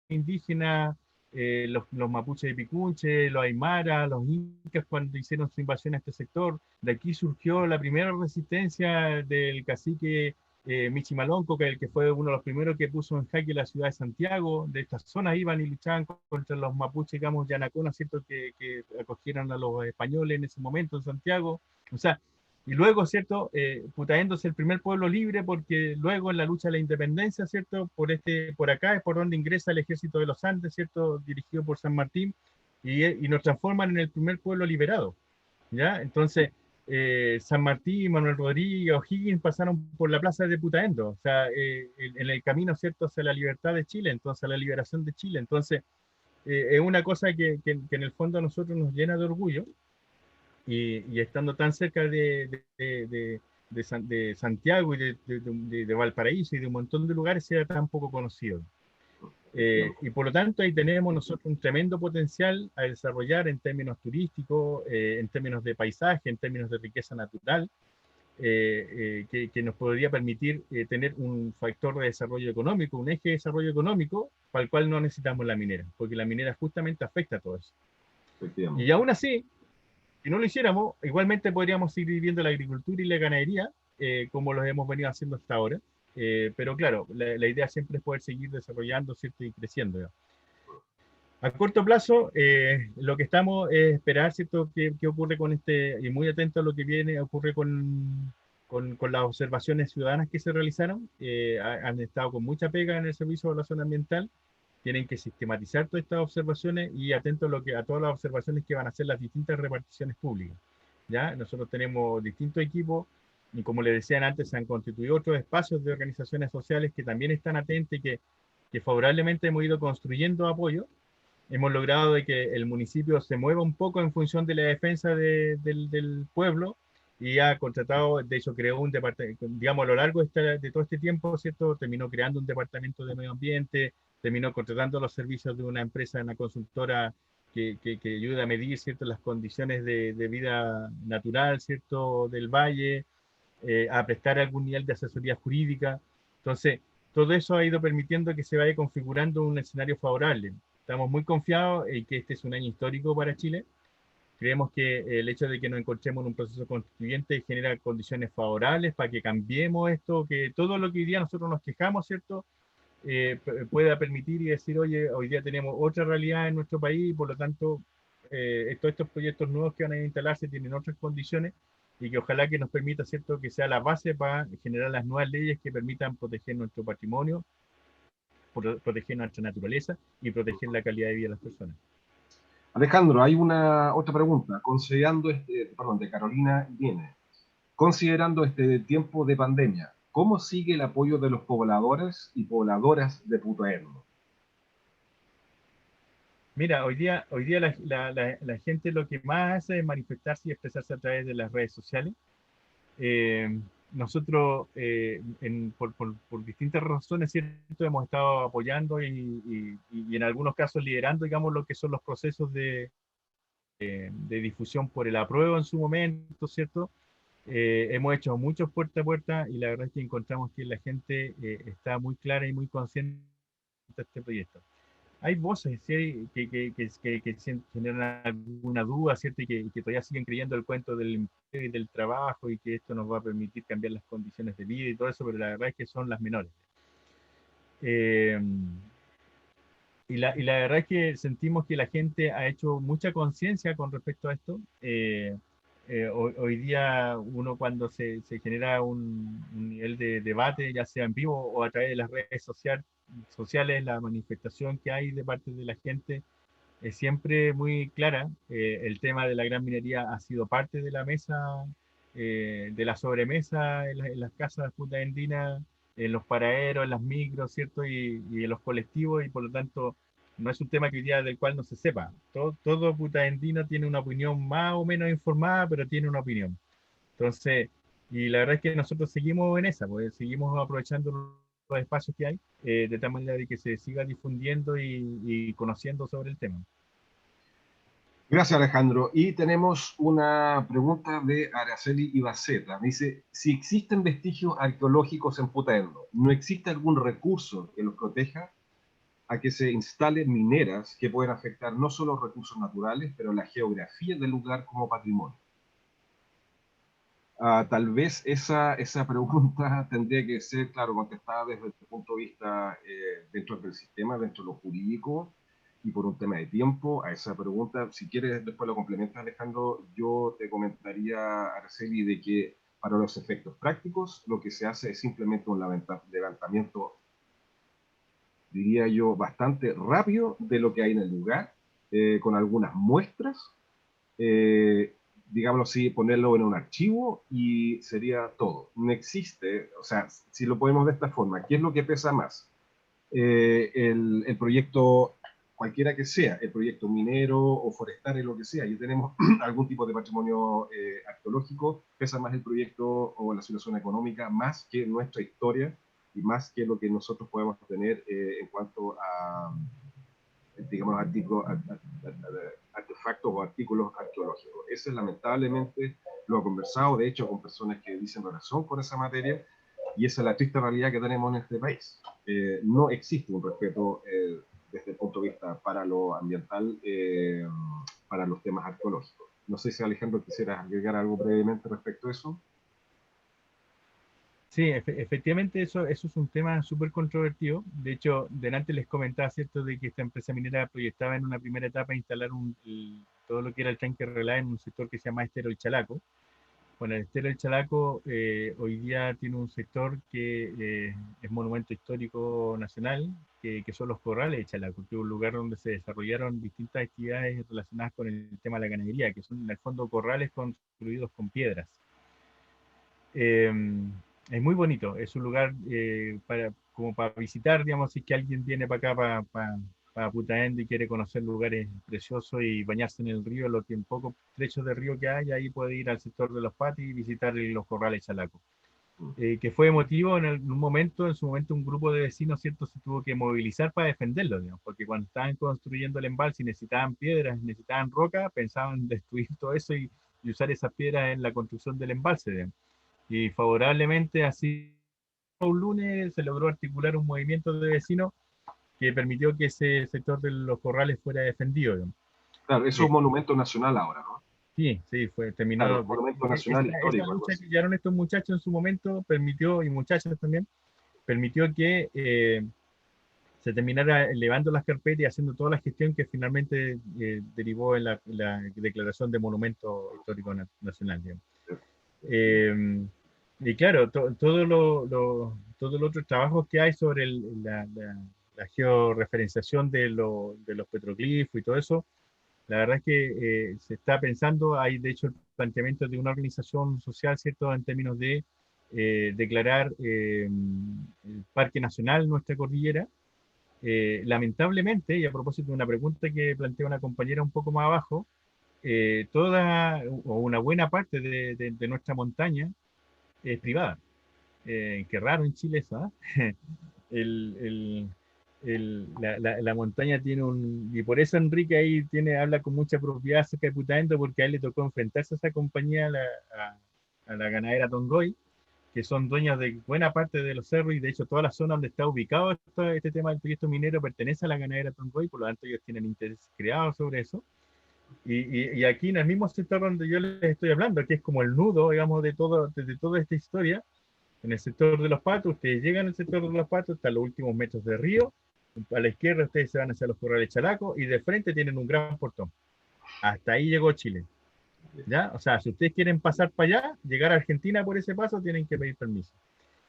Speaker 4: indígenas, los mapuches de Picunche, los aymaras, los incas cuando hicieron su invasión a este sector. De aquí surgió la primera resistencia del cacique Michimalonco, que el que fue uno de los primeros que puso en jaque la ciudad de Santiago. De estas zonas iban y luchaban contra los mapuches, digamos, yanaconas, ¿cierto? Que acogieron a los españoles en ese momento en Santiago. O sea, y luego, ¿cierto? Putaendo es el primer pueblo libre porque luego en la lucha de la independencia, ¿cierto? Por acá es por donde ingresa el ejército de los Andes, ¿cierto? Dirigido por San Martín y nos transforman en el primer pueblo liberado, ¿ya? Entonces, San Martín, Manuel Rodríguez, O'Higgins pasaron por la plaza de Putaendo, o sea, en el camino, ¿cierto? Hacia la libertad de Chile, entonces a la liberación de Chile. Entonces, es una cosa que en el fondo a nosotros nos llena de orgullo y estando tan cerca de Santiago y de Valparaíso y de un montón de lugares, sea tan poco conocido. Y por lo tanto ahí tenemos nosotros un tremendo potencial a desarrollar en términos turísticos, en términos de paisaje, en términos de riqueza natural, que nos podría permitir tener un factor de desarrollo económico, un eje de desarrollo económico para el cual no necesitamos la minera, porque la minera justamente afecta a todo eso. Y aún así, si no lo hiciéramos, igualmente podríamos seguir viviendo la agricultura y la ganadería, como los hemos venido haciendo hasta ahora. Pero claro, la idea siempre es poder seguir desarrollando, ¿cierto? Y creciendo, ¿ya? A corto plazo, lo que estamos es esperar, ¿cierto? ¿Qué ocurre con este? Y muy atento a lo que viene, ocurre con las observaciones ciudadanas que se realizaron. Han estado con mucha pega en el Servicio de Evaluación Ambiental. Tienen que sistematizar todas estas observaciones y atento a todas las observaciones que van a hacer las distintas reparticiones públicas. ¿Ya? Nosotros tenemos distintos equipos y como les decían antes, se han constituido otros espacios de organizaciones sociales que también están atentos y que favorablemente hemos ido construyendo apoyo. Hemos logrado de que el municipio se mueva un poco en función de la defensa del pueblo y ha contratado, de hecho creó un departamento, digamos a lo largo de todo este tiempo, ¿cierto? Terminó creando un departamento de medio ambiente, terminó contratando los servicios de una empresa, una consultora que ayuda a medir, ¿cierto? Las condiciones de vida natural, ¿cierto? Del valle, a prestar algún nivel de asesoría jurídica. Entonces, todo eso ha ido permitiendo que se vaya configurando un escenario favorable. Estamos muy confiados en que este es un año histórico para Chile. Creemos que el hecho de que nos encontremos en un proceso constituyente genera condiciones favorables para que cambiemos esto, que todo lo que hoy día nosotros nos quejamos, ¿cierto? Pueda permitir y decir, oye, hoy día tenemos otra realidad en nuestro país, por lo tanto, todos estos proyectos nuevos que van a instalarse tienen otras condiciones y que ojalá que nos permita, ¿cierto?, que sea la base para generar las nuevas leyes que permitan proteger nuestro patrimonio, proteger nuestra naturaleza y proteger la calidad de vida de las personas.
Speaker 3: Alejandro, hay una otra pregunta. De Carolina viene. Considerando este tiempo de pandemia, ¿cómo sigue el apoyo de los pobladores y pobladoras de Putaendo?
Speaker 4: Mira, hoy día la gente lo que más hace es manifestarse y expresarse a través de las redes sociales. Nosotros, por distintas razones, ¿cierto? Hemos estado apoyando y en algunos casos liderando, digamos, lo que son los procesos de difusión por el apruebo en su momento, ¿cierto? Hemos hecho muchos puerta a puerta y la verdad es que encontramos que la gente está muy clara y muy consciente de este proyecto. Hay voces, ¿sí?, que generan alguna duda, ¿cierto? Y que todavía siguen creyendo el cuento del empleo y del trabajo y que esto nos va a permitir cambiar las condiciones de vida y todo eso, pero la verdad es que son las menores. Y la verdad es que sentimos que la gente ha hecho mucha conciencia con respecto a esto. Hoy día uno cuando se genera un nivel de debate, ya sea en vivo o a través de las redes sociales, la manifestación que hay de parte de la gente es siempre muy clara. El tema de la gran minería ha sido parte de la mesa de la sobremesa en las casas putaendinas, en los paraderos, en las micros, ¿cierto? Y en los colectivos, y por lo tanto no es un tema que hoy día del cual no se sepa. Todo putaendino tiene una opinión más o menos informada, pero tiene una opinión. Entonces, y la verdad es que nosotros seguimos en esa, pues seguimos aprovechando los espacios que hay, de tal manera de que se siga difundiendo y conociendo sobre el tema.
Speaker 3: Gracias, Alejandro. Y tenemos una pregunta de Araceli Ibaceta. Dice, si existen vestigios arqueológicos en Putaendo, ¿no existe algún recurso que los proteja a que se instalen mineras que pueden afectar no solo los recursos naturales, pero la geografía del lugar como patrimonio? Tal vez esa pregunta tendría que ser, claro, contestada desde el punto de vista dentro del sistema, dentro de lo jurídico, y por un tema de tiempo. A esa pregunta, si quieres después lo complementas, Alejandro, yo te comentaría, Araceli, de que para los efectos prácticos lo que se hace es simplemente un levantamiento, diría yo, bastante rápido de lo que hay en el lugar, con algunas muestras, digámoslo así, ponerlo en un archivo y sería todo. No existe, o sea, si lo podemos de esta forma, ¿qué es lo que pesa más? El proyecto, cualquiera que sea, el proyecto minero o forestal, lo que sea, y tenemos algún tipo de patrimonio arqueológico, pesa más el proyecto o la situación económica, más que nuestra historia y más que lo que nosotros podemos tener en cuanto a, digamos, artefactos o artículos arqueológicos. Ese lamentablemente lo he conversado, de hecho, con personas que dicen razón con esa materia, y esa es la triste realidad que tenemos en este país. No existe un respeto desde el punto de vista para lo ambiental, para los temas arqueológicos. No sé si Alejandro quisiera agregar algo brevemente respecto a eso.
Speaker 4: Sí, efectivamente eso es un tema súper controvertido. De hecho, delante les comentaba, ¿cierto?, de que esta empresa minera proyectaba en una primera etapa instalar todo lo que era el tanque relay en un sector que se llama Estero El Chalaco. Bueno, el Estero El Chalaco hoy día tiene un sector que es monumento histórico nacional, que son los corrales de Chalaco, que es un lugar donde se desarrollaron distintas actividades relacionadas con el tema de la ganadería, que son en el fondo corrales construidos con piedras. Es muy bonito, es un lugar como para visitar, digamos, si es que alguien viene para acá, para Putaendo y quiere conocer lugares preciosos y bañarse en el río, lo que en pocos trechos de río que hay, ahí puede ir al sector de los Patis y visitar los corrales Chalaco. Que fue emotivo en un momento, en su momento un grupo de vecinos, ¿cierto?, se tuvo que movilizar para defenderlo, digamos, porque cuando estaban construyendo el embalse y necesitaban piedras, necesitaban roca, pensaban destruir todo eso y usar esas piedras en la construcción del embalse, digamos. Y favorablemente, así, un lunes se logró articular un movimiento de vecinos que permitió que ese sector de los corrales fuera defendido, digamos.
Speaker 3: Claro, eso es un monumento nacional ahora, ¿no?
Speaker 4: Sí, sí, fue
Speaker 3: Claro,
Speaker 4: terminado.
Speaker 3: monumento nacional
Speaker 4: Esa
Speaker 3: histórico, algo
Speaker 4: lucha
Speaker 3: así.
Speaker 4: que llevaron estos muchachos en su momento permitió, y muchachas también, permitió que se terminara elevando las carpetas y haciendo toda la gestión que finalmente derivó en la declaración de monumento histórico nacional, digamos. Y claro, todos los otros trabajos que hay sobre la georreferenciación de los petroglifos y todo eso, la verdad es que se está pensando, hay de hecho el planteamiento de una organización social, ¿cierto?, en términos de declarar el Parque Nacional nuestra cordillera. Lamentablemente, y a propósito de una pregunta que plantea una compañera un poco más abajo, toda o una buena parte de nuestra montaña es privada. Qué raro en Chile eso, ¿eh? La montaña tiene y por eso Enrique ahí habla con mucha propiedad acerca de Putaendo, porque a él le tocó enfrentarse a esa compañía, a la ganadera Tongoy, que son dueños de buena parte de los cerros, y de hecho toda la zona donde está ubicado este tema del proyecto minero pertenece a la ganadera Tongoy, por lo tanto ellos tienen interés creado sobre eso. Y aquí en el mismo sector donde yo les estoy hablando, que es como el nudo, digamos, de toda esta historia, en el sector de los Patos, ustedes llegan al sector de los Patos, están los últimos metros de río, a la izquierda ustedes se van hacia los corrales Chalaco, y de frente tienen un gran portón. Hasta ahí llegó Chile. ¿Ya? O sea, si ustedes quieren pasar para allá, llegar a Argentina por ese paso, tienen que pedir permiso.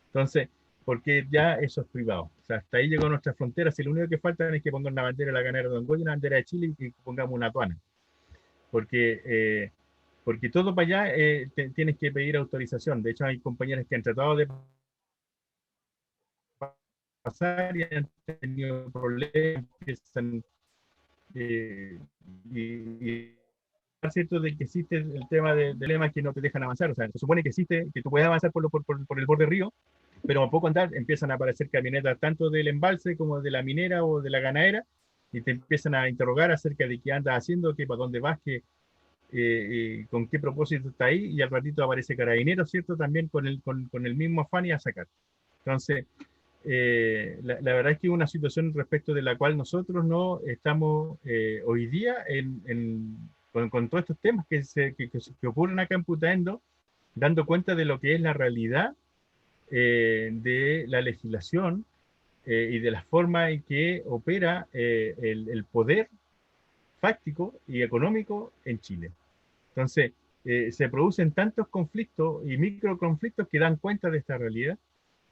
Speaker 4: Entonces, porque ya eso es privado. O sea, hasta ahí llegó nuestra frontera. Si lo único que falta es que pongan una bandera de la ganadera de Dongoy y una bandera de Chile y que pongamos una aduana. Porque porque todo para allá tienes que pedir autorización. De hecho, hay compañeras que han tratado de pasar y han tenido problemas, empiezan, y es cierto de que existe el tema de lemas que no te dejan avanzar. O sea, se supone que existe, que tú puedes avanzar por el borde río, pero a poco andar empiezan a aparecer camionetas tanto del embalse como de la minera o de la ganadera, y te empiezan a interrogar acerca de qué andas haciendo, qué para dónde vas, con qué propósito está ahí, y al ratito aparece Carabineros, ¿cierto? También con el mismo afán y a sacar. Entonces, la verdad es que es una situación respecto de la cual nosotros no estamos hoy día con todos estos temas que ocurren acá en Putaendo, dando cuenta de lo que es la realidad de la legislación y de la forma en que opera el poder fáctico y económico en Chile. Entonces, se producen tantos conflictos y microconflictos que dan cuenta de esta realidad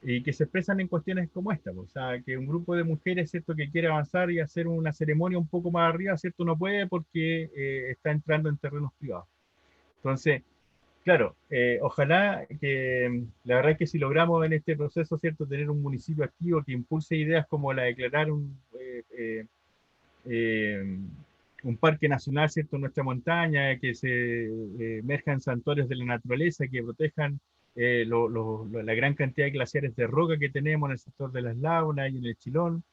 Speaker 4: y que se expresan en cuestiones como esta. O sea, que un grupo de mujeres, ¿cierto?, que quiere avanzar y hacer una ceremonia un poco más arriba, ¿cierto?, no puede porque está entrando en terrenos privados. Entonces, claro, ojalá que la verdad es que si logramos en este proceso, ¿cierto?, tener un municipio activo que impulse ideas como la de declarar eh, un parque nacional, ¿cierto?, en nuestra montaña, que se emerjan santuarios de la naturaleza, que protejan la gran cantidad de glaciares de roca que tenemos en el sector de las Launas y en el Chilón.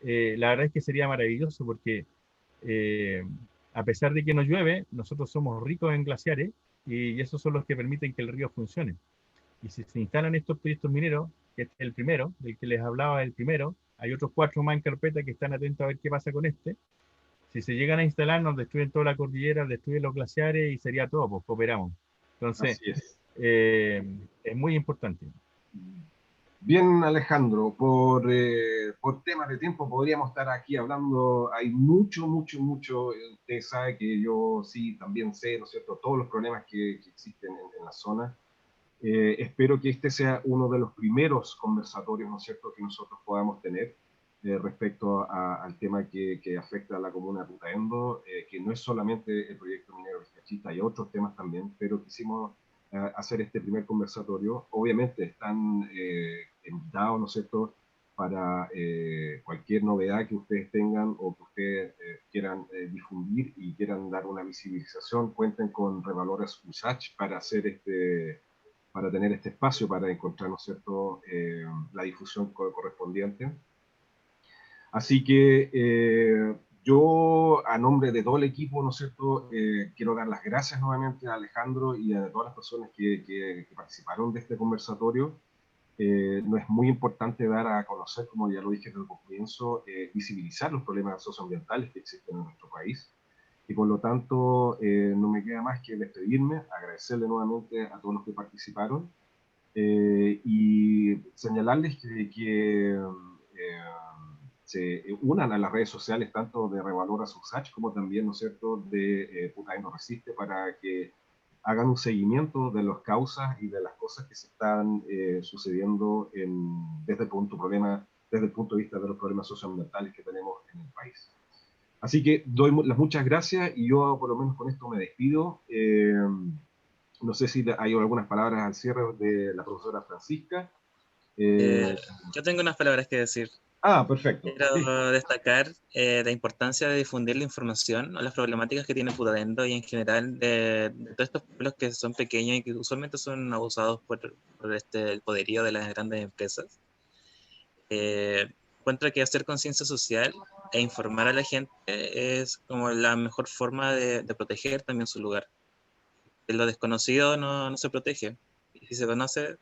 Speaker 4: La verdad es que sería maravilloso porque eh, a pesar de que no llueve, nosotros somos ricos en glaciares y esos son los que permiten que el río funcione. Y si se instalan estos proyectos mineros, que este es el primero, del que les hablaba el primero, hay otros 4 más en carpeta que están atentos a ver qué pasa con este. Si se llegan a instalar, nos destruyen toda la cordillera, destruyen los glaciares y sería todo, pues cooperamos. Entonces,
Speaker 3: Así es.
Speaker 4: es muy importante.
Speaker 3: Bien, Alejandro, por temas de tiempo podríamos estar aquí hablando, hay mucho, mucho, mucho, usted sabe que yo sí también sé, ¿no es cierto?, todos los problemas que existen en la zona. Espero que este sea uno de los primeros conversatorios, ¿no es cierto?, que nosotros podamos tener respecto al tema que afecta a la comuna de Putaendo, que no es solamente el proyecto minero Vizcachita, hay otros temas también, pero quisimos hacer este primer conversatorio. Obviamente están invitados, ¿no es cierto?, para cualquier novedad que ustedes tengan o que ustedes quieran difundir y quieran dar una visibilización, cuenten con Revalores USACH para tener este espacio, para encontrar, ¿no es cierto?, la difusión correspondiente. Así que yo, a nombre de todo el equipo, ¿no es cierto?, quiero dar las gracias nuevamente a Alejandro y a todas las personas que participaron de este conversatorio. No es muy importante dar a conocer, como ya lo dije desde el comienzo, visibilizar los problemas socioambientales que existen en nuestro país. Y por lo tanto, no me queda más que despedirme, agradecerle nuevamente a todos los que participaron y señalarles que se unan a las redes sociales tanto de Revalora Susach como también, ¿no es cierto?, de Putaendo Resiste, para que hagan un seguimiento de las causas y de las cosas que se están sucediendo desde el punto de vista de los problemas socioambientales que tenemos en el país. Así que doy las muchas gracias y yo por lo menos con esto me despido. No sé si hay algunas palabras al cierre de la profesora Francisca.
Speaker 1: Yo tengo unas palabras que decir.
Speaker 3: Perfecto.
Speaker 1: Quiero destacar la importancia de difundir la información o las problemáticas que tiene Putaendo y en general de todos estos pueblos que son pequeños y que usualmente son abusados por el poderío de las grandes empresas. Encuentro que hacer conciencia social e informar a la gente es como la mejor forma de proteger también su lugar. Lo desconocido no se protege, y si se conoce,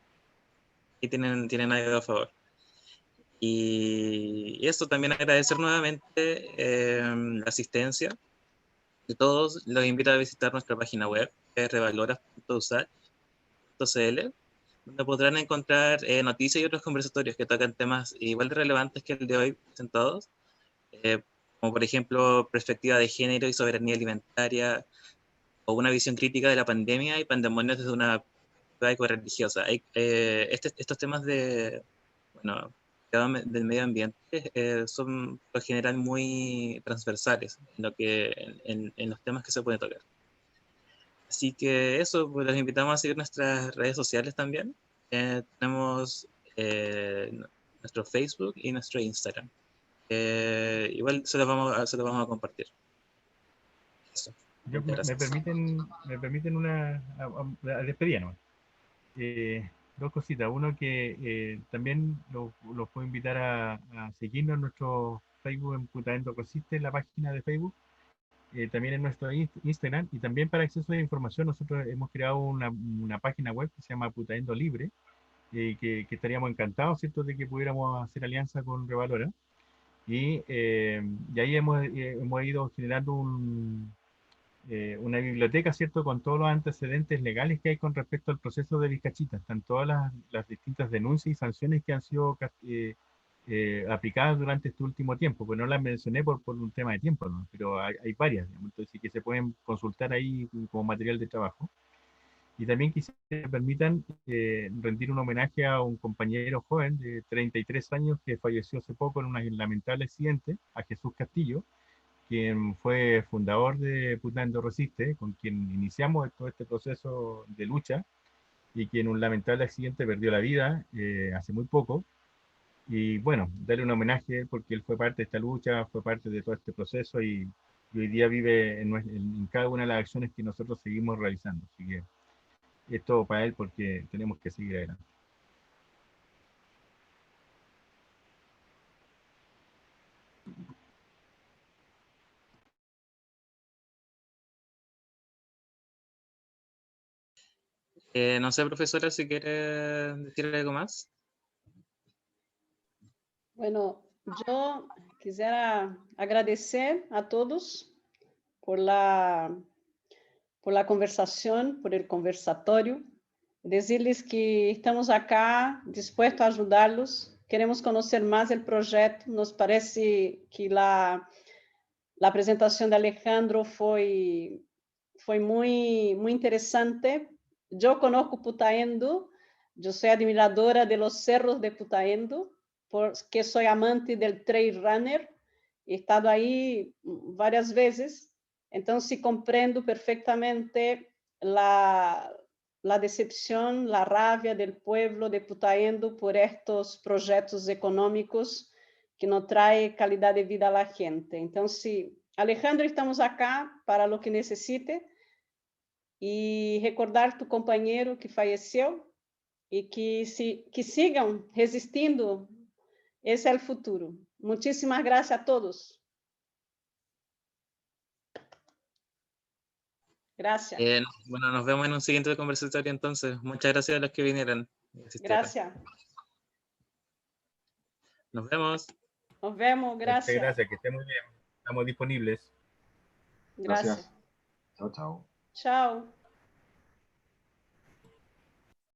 Speaker 1: y tienen algo a favor. Y eso, también agradecer nuevamente la asistencia de todos. Los invito a visitar nuestra página web, revaloras.usach.cl, donde podrán encontrar noticias y otros conversatorios que tocan temas igual de relevantes que el de hoy presentados, eh, como por ejemplo perspectiva de género y soberanía alimentaria, o una visión crítica de la pandemia y pandemonios desde una perspectiva religiosa. Estos temas bueno, del medio ambiente son por general muy transversales en los temas que se pueden tocar. Así que eso, pues los invitamos a seguir nuestras redes sociales también. Tenemos nuestro Facebook y nuestro Instagram. Igual se los vamos a compartir. Eso. Muchas gracias.
Speaker 4: Me permiten una despedida, ¿no? Dos cositas. Uno que también los puedo invitar a seguirnos en nuestro Facebook en Putaendo Consiste, en la página de Facebook, también en nuestro Instagram, y también para acceso a información nosotros hemos creado una página web que se llama Putaendo Libre, que estaríamos encantados, ¿cierto?, de que pudiéramos hacer alianza con Revalora. Y ahí hemos ido generando una biblioteca, ¿cierto?, con todos los antecedentes legales que hay con respecto al proceso de Vizcachita. Están todas las distintas denuncias y sanciones que han sido aplicadas durante este último tiempo. Pues no las mencioné por un tema de tiempo, ¿no? Pero hay varias, digamos, entonces sí que se pueden consultar ahí como material de trabajo. Y también quisiera que me permitan rendir un homenaje a un compañero joven de 33 años que falleció hace poco en un lamentable accidente, a Jesús Castillo, quien fue fundador de Putaendo Resiste, con quien iniciamos todo este proceso de lucha, y quien en un lamentable accidente perdió la vida hace muy poco. Y bueno, darle un homenaje porque él fue parte de esta lucha, fue parte de todo este proceso, y hoy día vive en cada una de las acciones que nosotros seguimos realizando. Así que es todo para él porque tenemos que seguir adelante.
Speaker 1: No sé, profesora, si quiere decir algo más.
Speaker 2: Bueno, yo quisiera agradecer a todos por la conversación, por el conversatorio, decirles que estamos acá dispuestos a ayudarlos, queremos conocer más el proyecto, nos parece que la presentación de Alejandro foi muy interesante. Yo conozco Putaendo, yo soy admiradora de los cerros de Putaendo, porque soy amante del trail runner, he estado ahí varias veces, entonces comprendo perfectamente la decepción, la rabia del pueblo de Putaendo por estos proyectos económicos que no trae calidad de vida a la gente. Entonces, Alejandro, estamos acá para lo que necesite, y recordar tu compañero que falleceu, e que sigam resistindo, esse é o futuro. Muitíssimas graças a todos. Gracias.
Speaker 1: Bueno, nos vemos en un siguiente conversatorio entonces. Muchas gracias a los que vinieron y asistieron.
Speaker 2: Gracias.
Speaker 1: Nos vemos.
Speaker 2: Nos vemos. Gracias.
Speaker 4: Gracias, que estén muy bien. Estamos disponibles.
Speaker 2: Gracias.
Speaker 3: Gracias. Chao, chao.
Speaker 2: Chao.